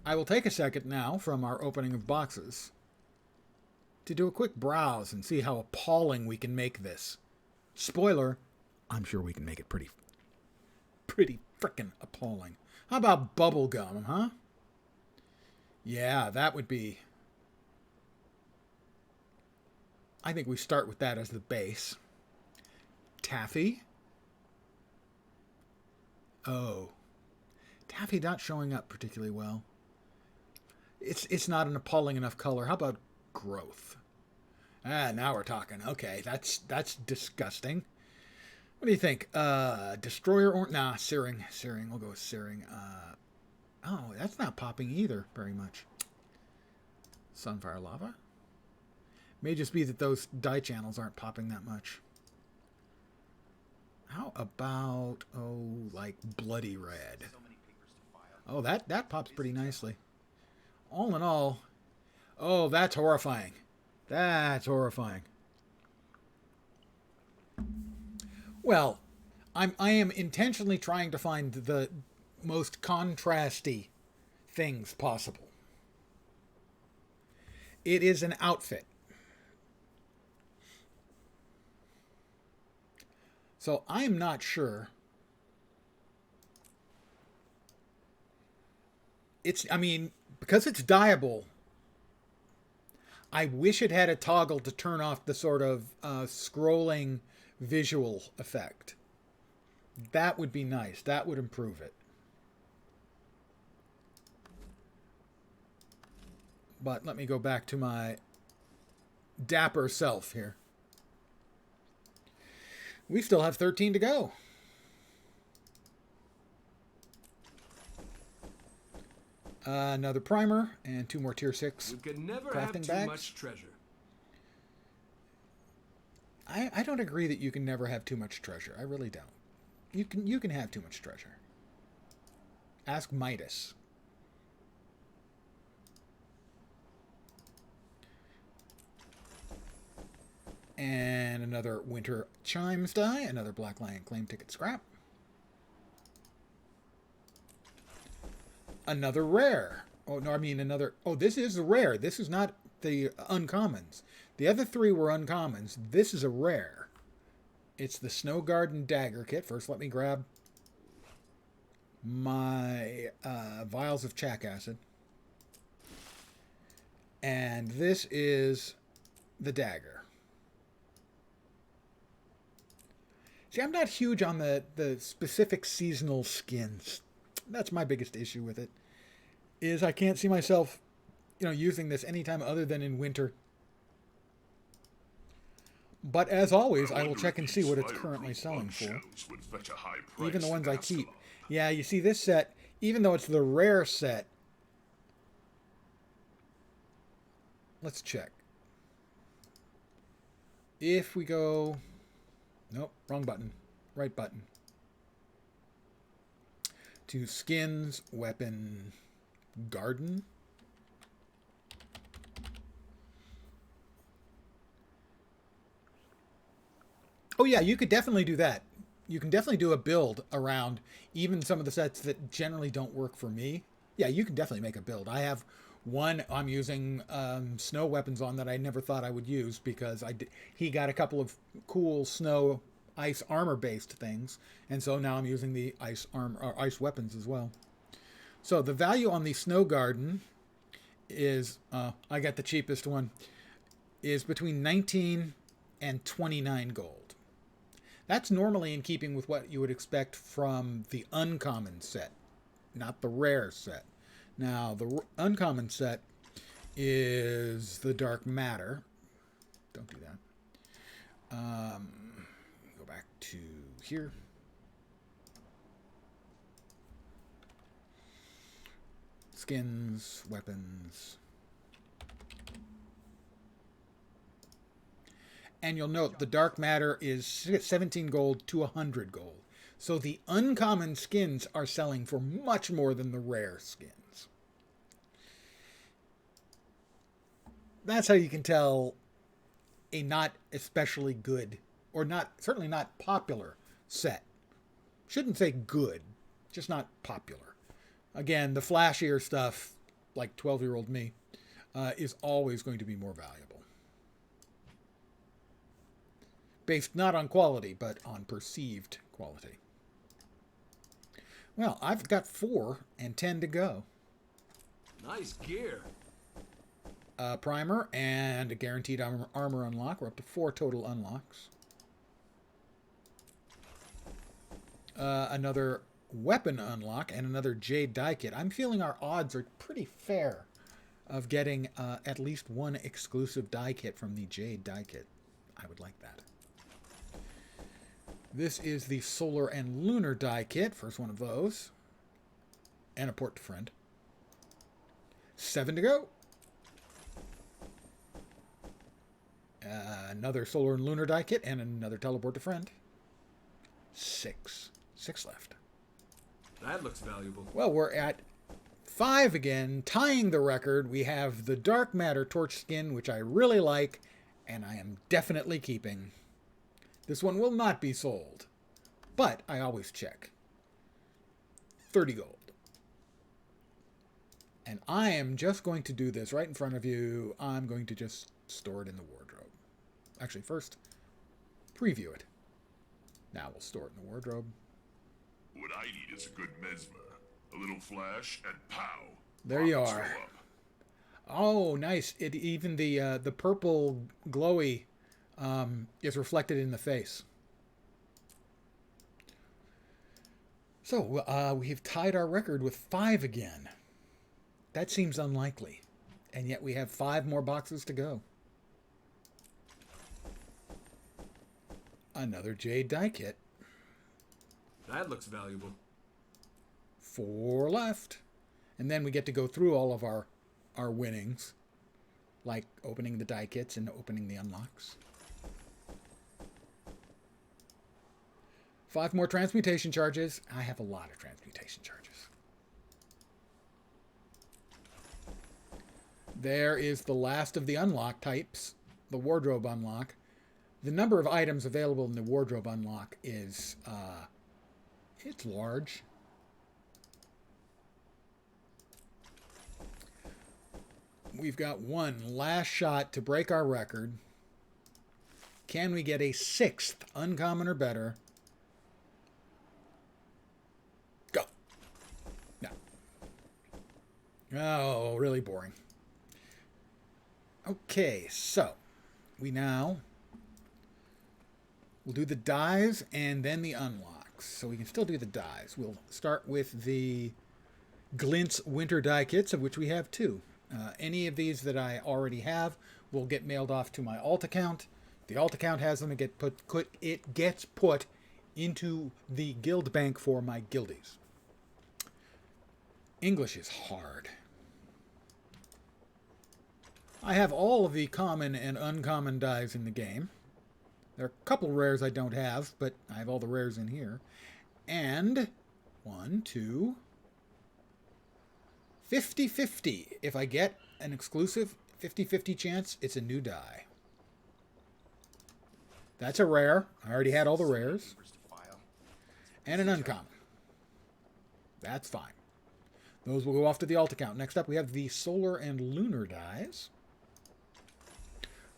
I will take a second now from our opening of boxes to do a quick browse and see how appalling we can make this. Spoiler, I'm sure we can make it pretty frickin' appalling. How about bubblegum, huh? Yeah, that would be... I think we start with that as the base. Taffy. Oh. Taffy not showing up particularly well. It's not an appalling enough color. How about growth? Now we're talking. Okay, that's disgusting. What do you think? Destroyer or... Nah, Searing. Searing. We'll go with Searing. Oh, that's not popping either very much. Sunfire Lava. May just be that those die channels aren't popping that much. How about, like Bloody Red? Oh, that pops pretty nicely. All in all, oh, that's horrifying. That's horrifying. Well, I am intentionally trying to find the most contrasty things possible. It is an outfit. So I'm not sure. I mean, because it's dyeable, I wish it had a toggle to turn off the sort of scrolling visual effect. That would be nice. That would improve it. But let me go back to my dapper self here. We still have 13 to go. Another primer and 2 more tier 6 you can never crafting have too bags. much treasure. I don't agree that you can never have too much treasure. I really don't. You can have too much treasure. Ask Midas. And another Winter Chimes die. Another Black Lion Claim Ticket scrap. Another rare. Oh, no, I mean another... Oh, this is a rare. This is not the uncommons. The other three were uncommons. This is a rare. It's the Snow Garden Dagger Kit. First, let me grab my vials of Chac Acid. And this is the dagger. See, I'm not huge on the specific seasonal skins. That's my biggest issue with it. Is I can't see myself, using this anytime other than in winter. But as always, I will check and see what it's currently selling for. Even the ones I keep. Yeah, you see this set, even though it's the rare set, let's check. If we go... Nope, wrong button. Right button. To skins, weapon, garden. Oh yeah, you could definitely do that. You can definitely do a build around even some of the sets that generally don't work for me. Yeah, you can definitely make a build. I have one I'm using snow weapons on that I never thought I would use because he got a couple of cool snow ice armor based things, and so now I'm using the ice armor or ice weapons as well. So the value on the Snow Garden is I got the cheapest one, is between 19 and 29 gold. That's normally in keeping with what you would expect from the uncommon set, not the rare set. Now, the uncommon set is the Dark Matter. Don't do that. Go back to here. Skins, weapons. And you'll note the Dark Matter is 17 gold to 100 gold. So the uncommon skins are selling for much more than the rare skins. That's how you can tell a not especially good, or certainly not popular set. Shouldn't say good, just not popular. Again, the flashier stuff, like 12-year-old me, is always going to be more valuable. Based not on quality, but on perceived quality. Well, I've got 4 and 10 to go. Nice gear. Primer and a guaranteed armor unlock. We're up to 4 total unlocks. Another weapon unlock and another Jade die kit. I'm feeling our odds are pretty fair of getting at least one exclusive die kit from the Jade die kit. I would like that. This is the Solar and Lunar die kit. First one of those. And a port to friend. 7 to go. Another Solar and Lunar die kit and another teleport to friend. 6. 6 left. That looks valuable. Well, we're at 5 again, tying the record. We have the Dark Matter Torch skin, which I really like, and I am definitely keeping. This one will not be sold, but I always check. 30 gold. And I am just going to do this right in front of you. I'm going to just store it in the wardrobe. Actually, first, preview it. Now we'll store it in the wardrobe. What I need is a good mesmer. A little flash and pow. There you are. Oh, nice. Even the purple glowy is reflected in the face. So we've tied our record with 5 again. That seems unlikely. And yet we have 5 more boxes to go. Another Jade die kit. That looks valuable. 4 left. And then we get to go through all of our winnings. Like opening the die kits and opening the unlocks. 5 more transmutation charges. I have a lot of transmutation charges. There is the last of the unlock types, the wardrobe unlock. The number of items available in the wardrobe unlock is, it's large. We've got one last shot to break our record. Can we get a 6th uncommon or better? Go. No. Oh, really boring. Okay, so we'll do the dies and then the unlocks. So we can still do the dies. We'll start with the Glint's Winter Die Kits, of which we have 2. Any of these that I already have will get mailed off to my alt account. The alt account has them. It gets put into the guild bank for my guildies. English is hard. I have all of the common and uncommon dies in the game. There are a couple rares I don't have, but I have all the rares in here. And 1, 2, 50-50. If I get an exclusive 50-50 chance, it's a new die. That's a rare. I already had all the rares. And an uncommon. That's fine. Those will go off to the alt account. Next up, we have the solar and lunar dies.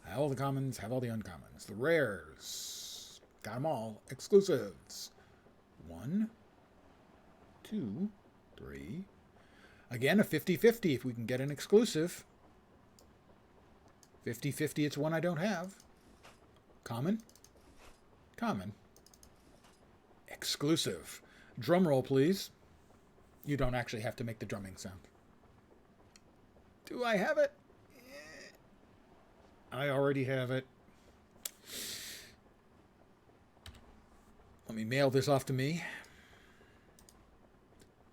I have all the commons, have all the uncommons. The rares. Got them all. Exclusives. 1, 2, 3. Again, a 50-50 if we can get an exclusive. 50-50, it's one I don't have. Common. Common. Exclusive. Drum roll, please. You don't actually have to make the drumming sound. Do I have it? I already have it. Let me mail this off to me.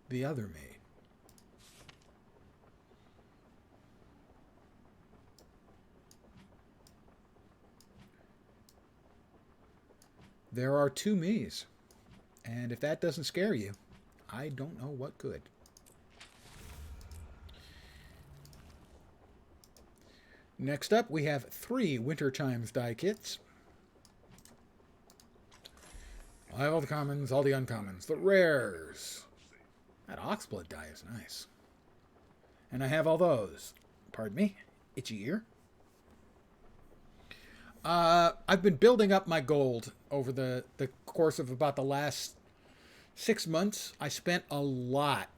The other me. There are 2 me's. And if that doesn't scare you, I don't know what could. Next up, we have 3 Winter Chimes die kits. I have all the commons, all the uncommons, the rares. That Oxblood die is nice. And I have all those. Pardon me, itchy ear. I've been building up my gold over the course of about the last 6 months. I spent a lot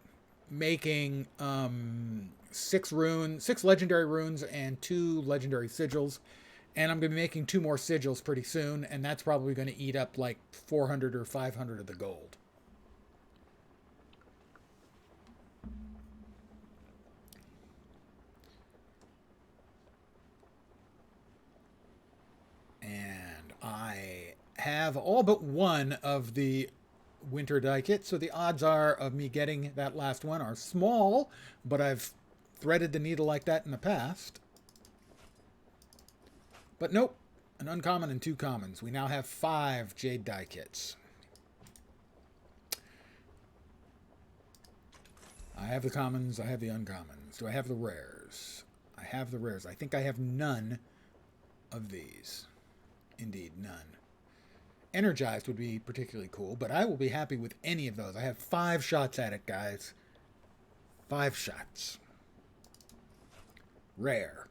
making 6 legendary runes and 2 legendary sigils. And I'm going to be making 2 more sigils pretty soon. And that's probably going to eat up like 400 or 500 of the gold. And I have all but one of the winter die kits, so the odds are of me getting that last one are small, but I've threaded the needle like that in the past. But nope, an uncommon and 2 commons. We now have 5 jade die kits. I have the commons, I have the uncommons. Do I have the rares? I have the rares. I think I have none of these. Indeed, none. Energized would be particularly cool, but I will be happy with any of those. I have 5 shots at it, guys. 5 shots. Rare.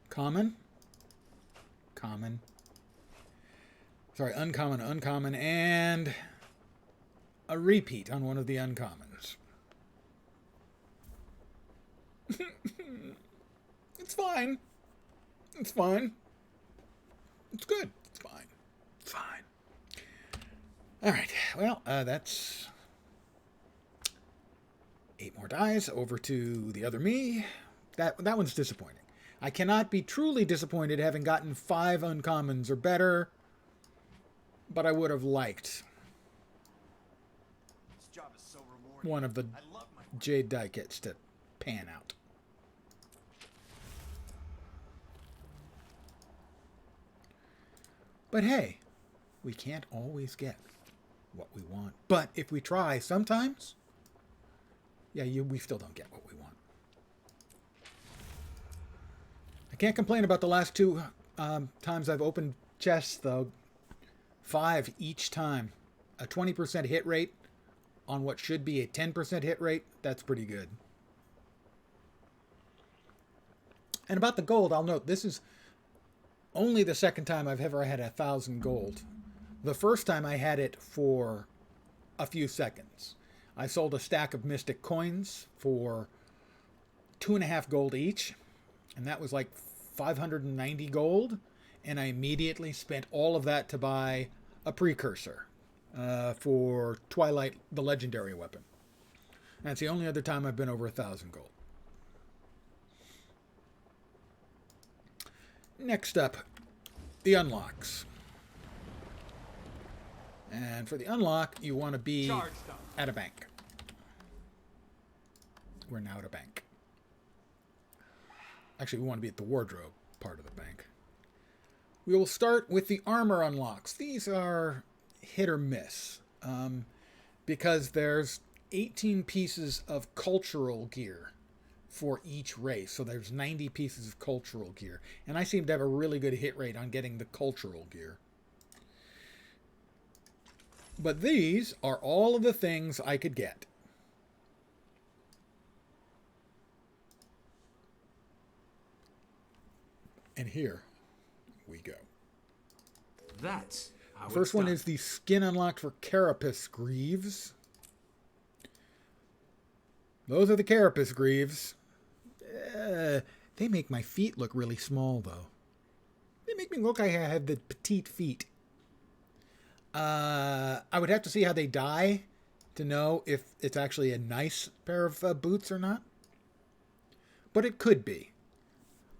Common. Common. Sorry, uncommon, uncommon, and a repeat on one of the uncommons. It's fine. It's fine. It's good. It's fine. It's fine. All right. Well, that's 8 more dies over to the other me. That one's disappointing. I cannot be truly disappointed having gotten 5 uncommons or better, but I would have liked This job is so rewarding. one of the I love my jade die kits to pan out. But hey, we can't always get what we want. But if we try sometimes, yeah, we still don't get what we want. can't complain about the last two times I've opened chests, though. 5 each time. A 20% hit rate on what should be a 10% hit rate. That's pretty good. And about the gold, I'll note this is only the second time I've ever had 1,000 gold. The first time I had it for a few seconds. I sold a stack of Mystic coins for 2.5 gold each, and that was like 590 gold, and I immediately spent all of that to buy a precursor for Twilight, the legendary weapon. That's the only other time I've been over 1,000 gold. Next up, the unlocks. And for the unlock, you want to be at a bank. We're now at a bank. Actually, we want to be at the wardrobe part of the bank. We will start with the armor unlocks. These are hit or miss because there's 18 pieces of cultural gear for each race. So there's 90 pieces of cultural gear. And I seem to have a really good hit rate on getting the cultural gear. But these are all of the things I could get. And here we go. That's how First it's one done. is the skin unlocked for Carapace Greaves. Those are the Carapace Greaves. They make my feet look really small, though. They make me look like I have the petite feet. I would have to see how they die to know if it's actually a nice pair of boots or not. But it could be.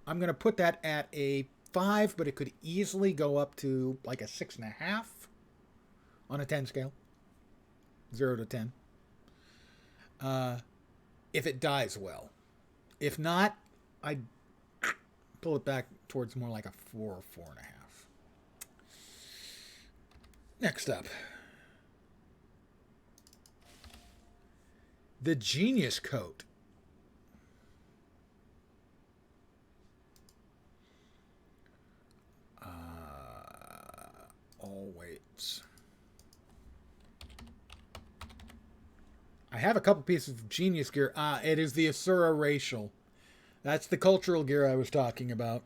I'm going to put that at a 5, but it could easily go up to like a 6.5 on a 10 scale. 0 to 10. If it dies well. If not, I'd pull it back towards more like a 4 or 4.5. Next up. The Genius Coat. All weights. I have a couple pieces of Genius gear. It is the Asura Racial. That's the cultural gear I was talking about.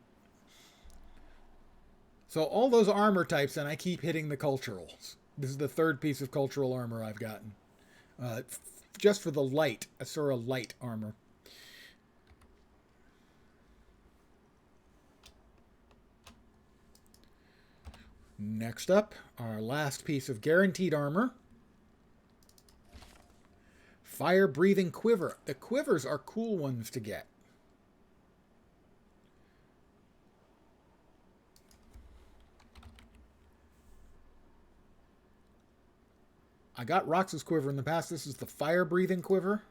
So all those armor types, and I keep hitting the culturals. This is the third piece of cultural armor I've gotten. Just for the light, Asura light armor. Next up, our last piece of guaranteed armor. Fire-breathing quiver. The quivers are cool ones to get. I got Rox's quiver in the past. This is the fire-breathing quiver.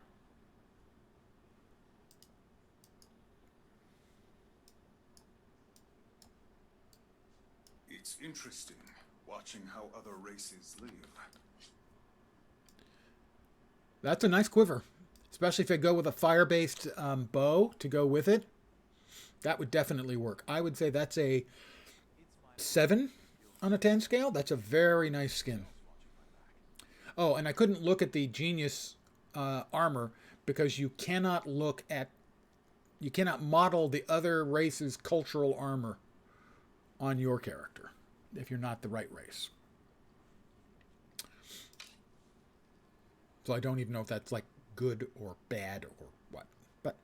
It's interesting watching how other races live. That's a nice quiver. Especially if I go with a fire-based bow to go with it. That would definitely work. I would say that's a 7 on a 10 scale. That's a very nice skin. Oh, and I couldn't look at the Genius armor because you cannot model the other race's cultural armor on your character if you're not the right race. So I don't even know if that's like good or bad or what. But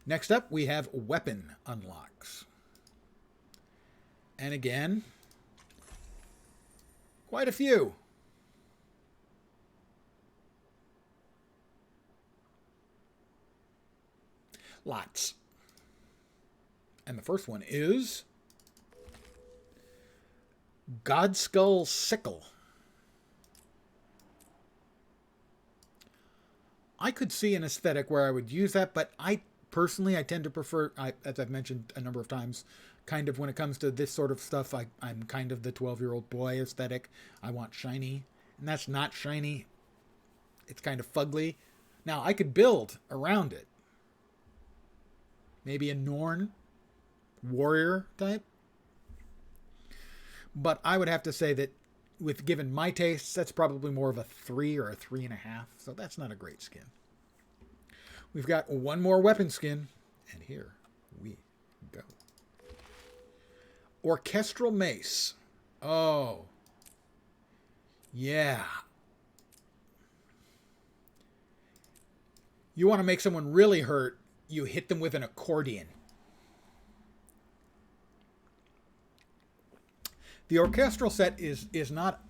next up, we have weapon unlocks. And again, quite a few. Lots. And the first one is Godskull Sickle. I could see an aesthetic where I would use that, but I tend to prefer, as I've mentioned a number of times, kind of when it comes to this sort of stuff, I'm kind of the 12-year-old boy aesthetic. I want shiny, and that's not shiny. It's kind of fugly. Now, I could build around it. Maybe a Norn warrior type. But I would have to say that with given my tastes, that's probably more of a 3 or a 3.5. So that's not a great skin. We've got one more weapon skin, and here we go. Orchestral Mace. Oh. Yeah. You want to make someone really hurt, you hit them with an accordion. The orchestral set is not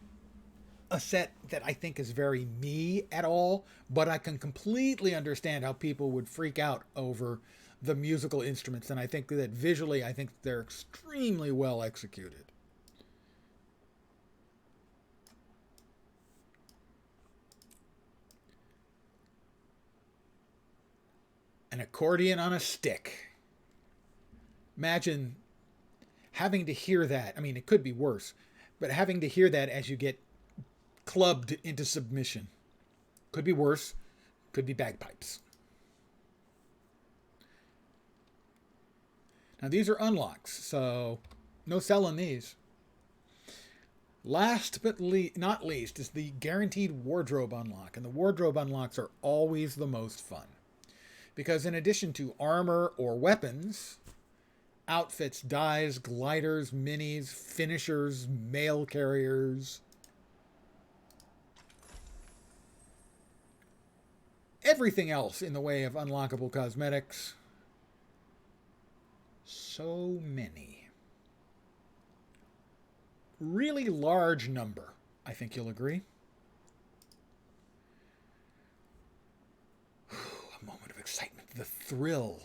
a set that I think is very me at all, but I can completely understand how people would freak out over the musical instruments, and I think that visually, I think they're extremely well executed. An accordion on a stick. Imagine having to hear that. I mean, it could be worse, but having to hear that as you get clubbed into submission. Could be worse. Could be bagpipes. Now, these are unlocks, so no selling these. Last but not least is the guaranteed wardrobe unlock. And the wardrobe unlocks are always the most fun. Because in addition to armor or weapons, outfits, dyes, gliders, minis, finishers, mail carriers, everything else in the way of unlockable cosmetics. So many. Really large number, I think you'll agree. A moment of excitement, the thrill.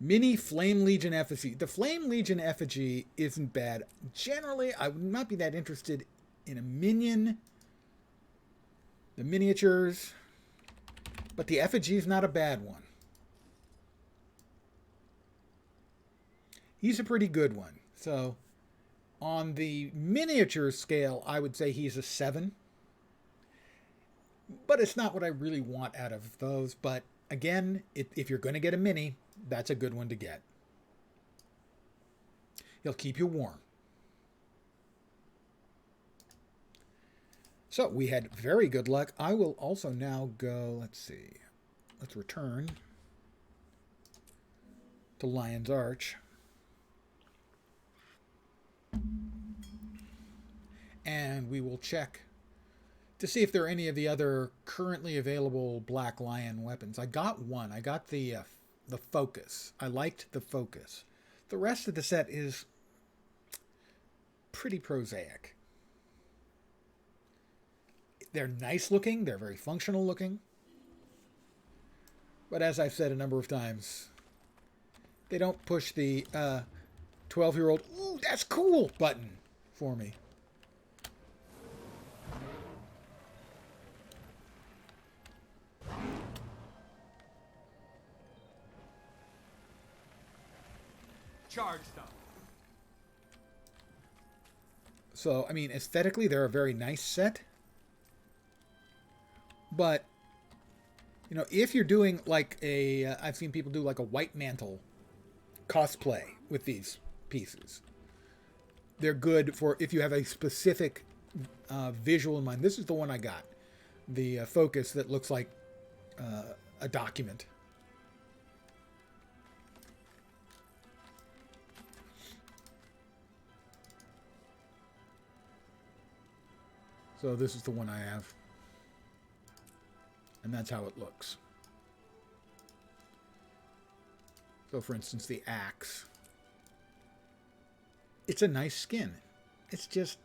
Mini Flame Legion effigy. The Flame Legion effigy isn't bad. Generally, I would not be that interested in a minion. The miniatures. But the effigy is not a bad one. He's a pretty good one. So, on the miniature scale, I would say he's a 7. But it's not what I really want out of those. But, again, if you're going to get a mini, that's a good one to get. He'll keep you warm. So, we had very good luck. I will also now go, let's see. Let's return to Lion's Arch. And we will check to see if there are any of the other currently available Black Lion weapons. I got one. I got the Focus. I liked the Focus. The rest of the set is pretty prosaic. They're nice looking. They're very functional looking. But as I've said a number of times, they don't push the 12-year-old, ooh, that's cool button for me. Charged up. So, I mean, aesthetically, they're a very nice set. But, you know, if you're doing like I've seen people do like a White Mantle cosplay with these pieces. They're good for if you have a specific visual in mind. This is the one I got. The Focus that looks like a document. So this is the one I have. And that's how it looks. So for instance, the axe. It's a nice skin. It's just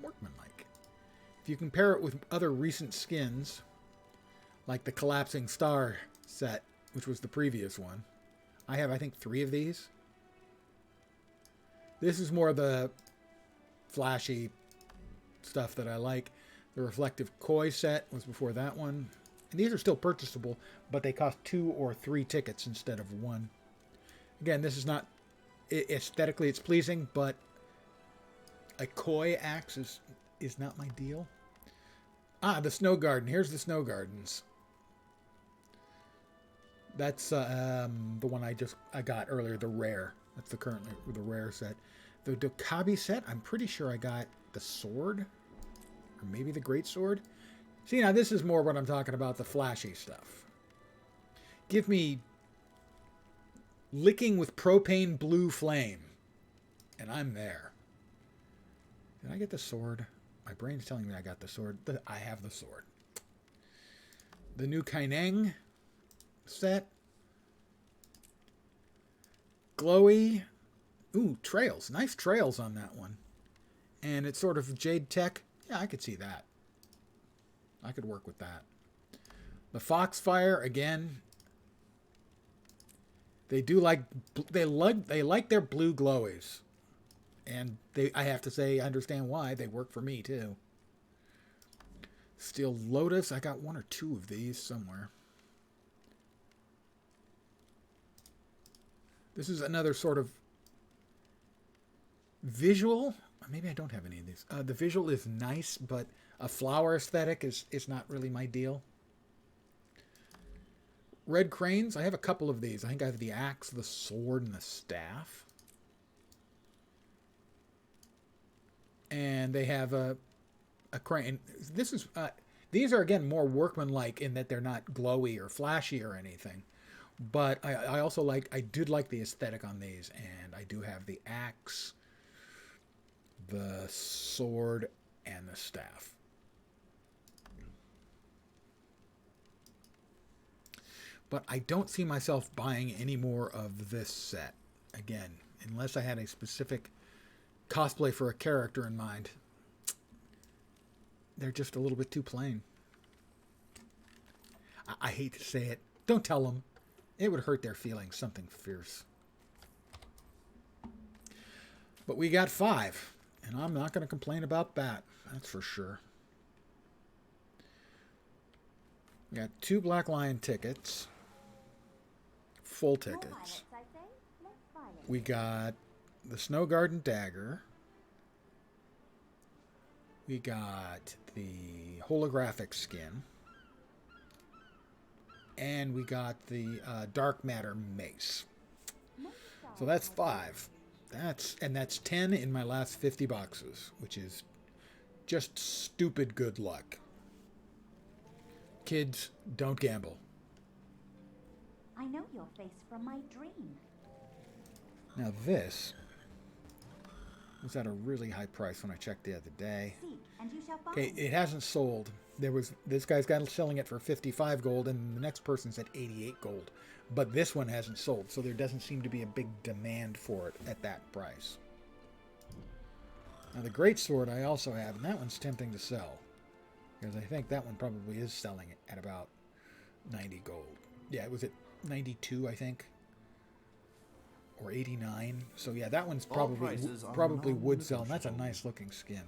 workmanlike. If you compare it with other recent skins, like the Collapsing Star set, which was the previous one, I have, I think, 3 of these. This is more the flashy stuff that I like. The Reflective Koi set was before that one. And these are still purchasable, but they cost 2 or 3 tickets instead of 1. Again, this is not... aesthetically, it's pleasing, but a Koi axe is not my deal. Ah, the Snow Garden. Here's the Snow Gardens. That's the one I got earlier, the rare. That's the currently the rare set. The Dokabi set, I'm pretty sure I got the sword, or maybe the great sword. See, now this is more what I'm talking about, the flashy stuff. Give me licking with propane blue flame, and I'm there. Did I get the sword? My brain's telling me I got the sword. I have the sword. The new Kaineng set. Glowy. Ooh, trails. Nice trails on that one. And it's sort of Jade Tech. Yeah, I could see that. I could work with that. The Foxfire, again. They like their blue glowies. And I have to say, I understand why. They work for me, too. Steel Lotus. I got one or two of these somewhere. This is another sort of visual. Maybe I don't have any of these. The visual is nice, but a flower aesthetic is not really my deal. Red Cranes. I have a couple of these. I think I have the axe, the sword, and the staff. And they have a crane. This is these are again more workmanlike in that they're not glowy or flashy or anything. But I did like the aesthetic on these, and I do have the axe, the sword, and the staff. But I don't see myself buying any more of this set again, unless I had a specific cosplay for a character in mind. They're just a little bit too plain. I hate to say it. Don't tell them. It would hurt their feelings. Something fierce. But we got 5. And I'm not going to complain about that. That's for sure. We got 2 Black Lion tickets. Full tickets. We got the Snow Garden Dagger. We got the holographic skin. And we got the Dark Matter Mace. So that's 5. That's 10 in my last 50 boxes, which is just stupid good luck. Kids, don't gamble. I know your face from my dream. Now this was at a really high price when I checked the other day. Seek, and you shall find. Okay, it hasn't sold. This guy's got selling it for 55 gold, and the next person's at 88 gold. But this one hasn't sold, so there doesn't seem to be a big demand for it at that price. Now the great sword I also have, and that one's tempting to sell, because I think that one probably is selling it at about 90 gold. Yeah, it was at 92, I think, or 89. So yeah, that one's probably would sell. And that's a nice looking skin.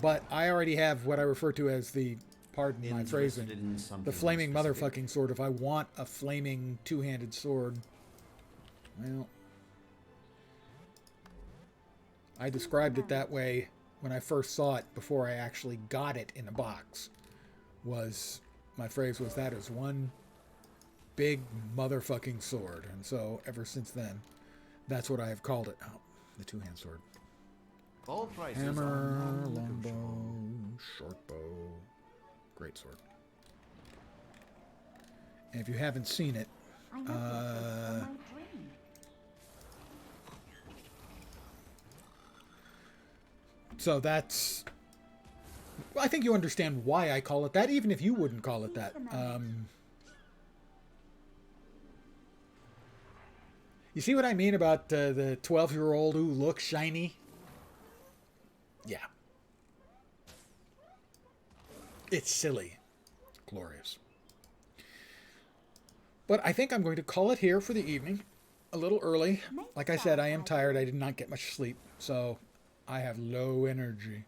But I already have what I refer to as the, pardon my phrasing, the flaming motherfucking sword. If I want a flaming two-handed sword, well, I described it that way when I first saw it before I actually got it in a box. My phrase was, that is one big motherfucking sword. And so ever since then, that's what I have called it. Oh, the two-hand sword. All prices Hammer, longbow, short bow, great sword. And if you haven't seen it, I know your face from my dream. so that's, well, I think you understand why I call it that, even if you wouldn't call it that. You see what I mean about the 12-year-old who looks shiny? Yeah. It's silly. Glorious. But I think I'm going to call it here for the evening. A little early. Like I said, I am tired. I did not get much sleep. So I have low energy.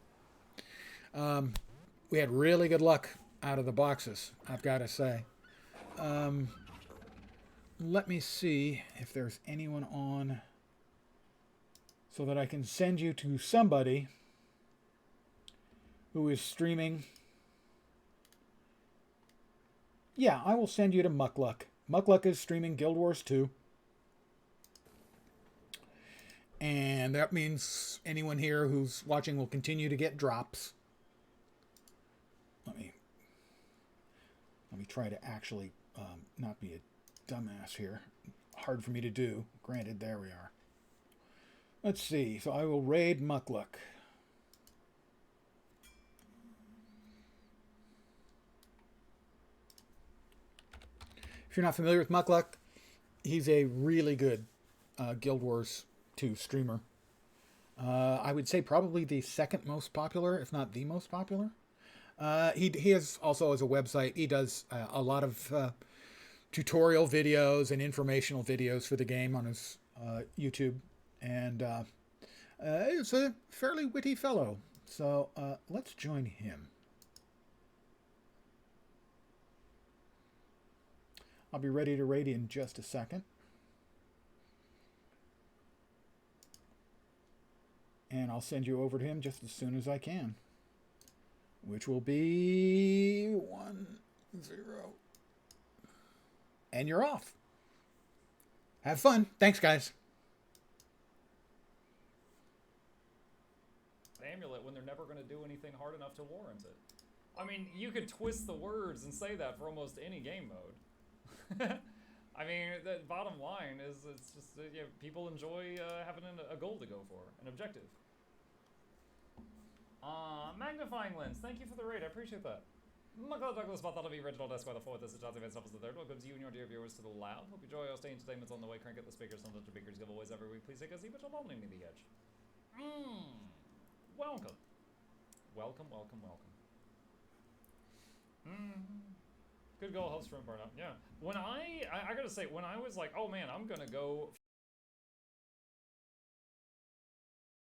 We had really good luck out of the boxes, I've got to say. Let me see if there's anyone on so that I can send you to somebody who is streaming Yeah, I will send you to Muckluck. Muckluck is streaming Guild Wars 2. And that means anyone here who's watching will continue to get drops. Let me try to actually not be a dumbass here. Hard for me to do. Granted, there we are. Let's see. So I will raid Muckluck. If you're not familiar with Muckluck, he's a really good Guild Wars 2 streamer. I would say probably the second most popular, if not the most popular. He has also as a website. He does a lot of tutorial videos and informational videos for the game on his YouTube, and he's a fairly witty fellow. So let's join him. I'll be ready to raid in just a second. And I'll send you over to him just as soon as I can. Which will be 1-0. And you're off. Have fun. Thanks, guys. Amulet when they're never going to do anything hard enough to warrant it. I mean, you could twist the words and say that for almost any game mode. I mean, the bottom line is it's just yeah, people enjoy having a goal to go for, an objective. Magnifying lens, thank you for the raid, I appreciate that. Michael Douglas Bartholomew, Reginald Esquire, the fourth, this is Chelsea Vance, the third. Welcome to you and your dear viewers to the lab. Hope you enjoy our stay entertainments on the way. Crank at the speakers, some the speakers giveaways every week. Please take a seat, but you'll only need the edge. Welcome. Welcome, welcome, welcome. Good goal, helps from burnout. Yeah. When I gotta say, when I was like, oh man, I'm gonna go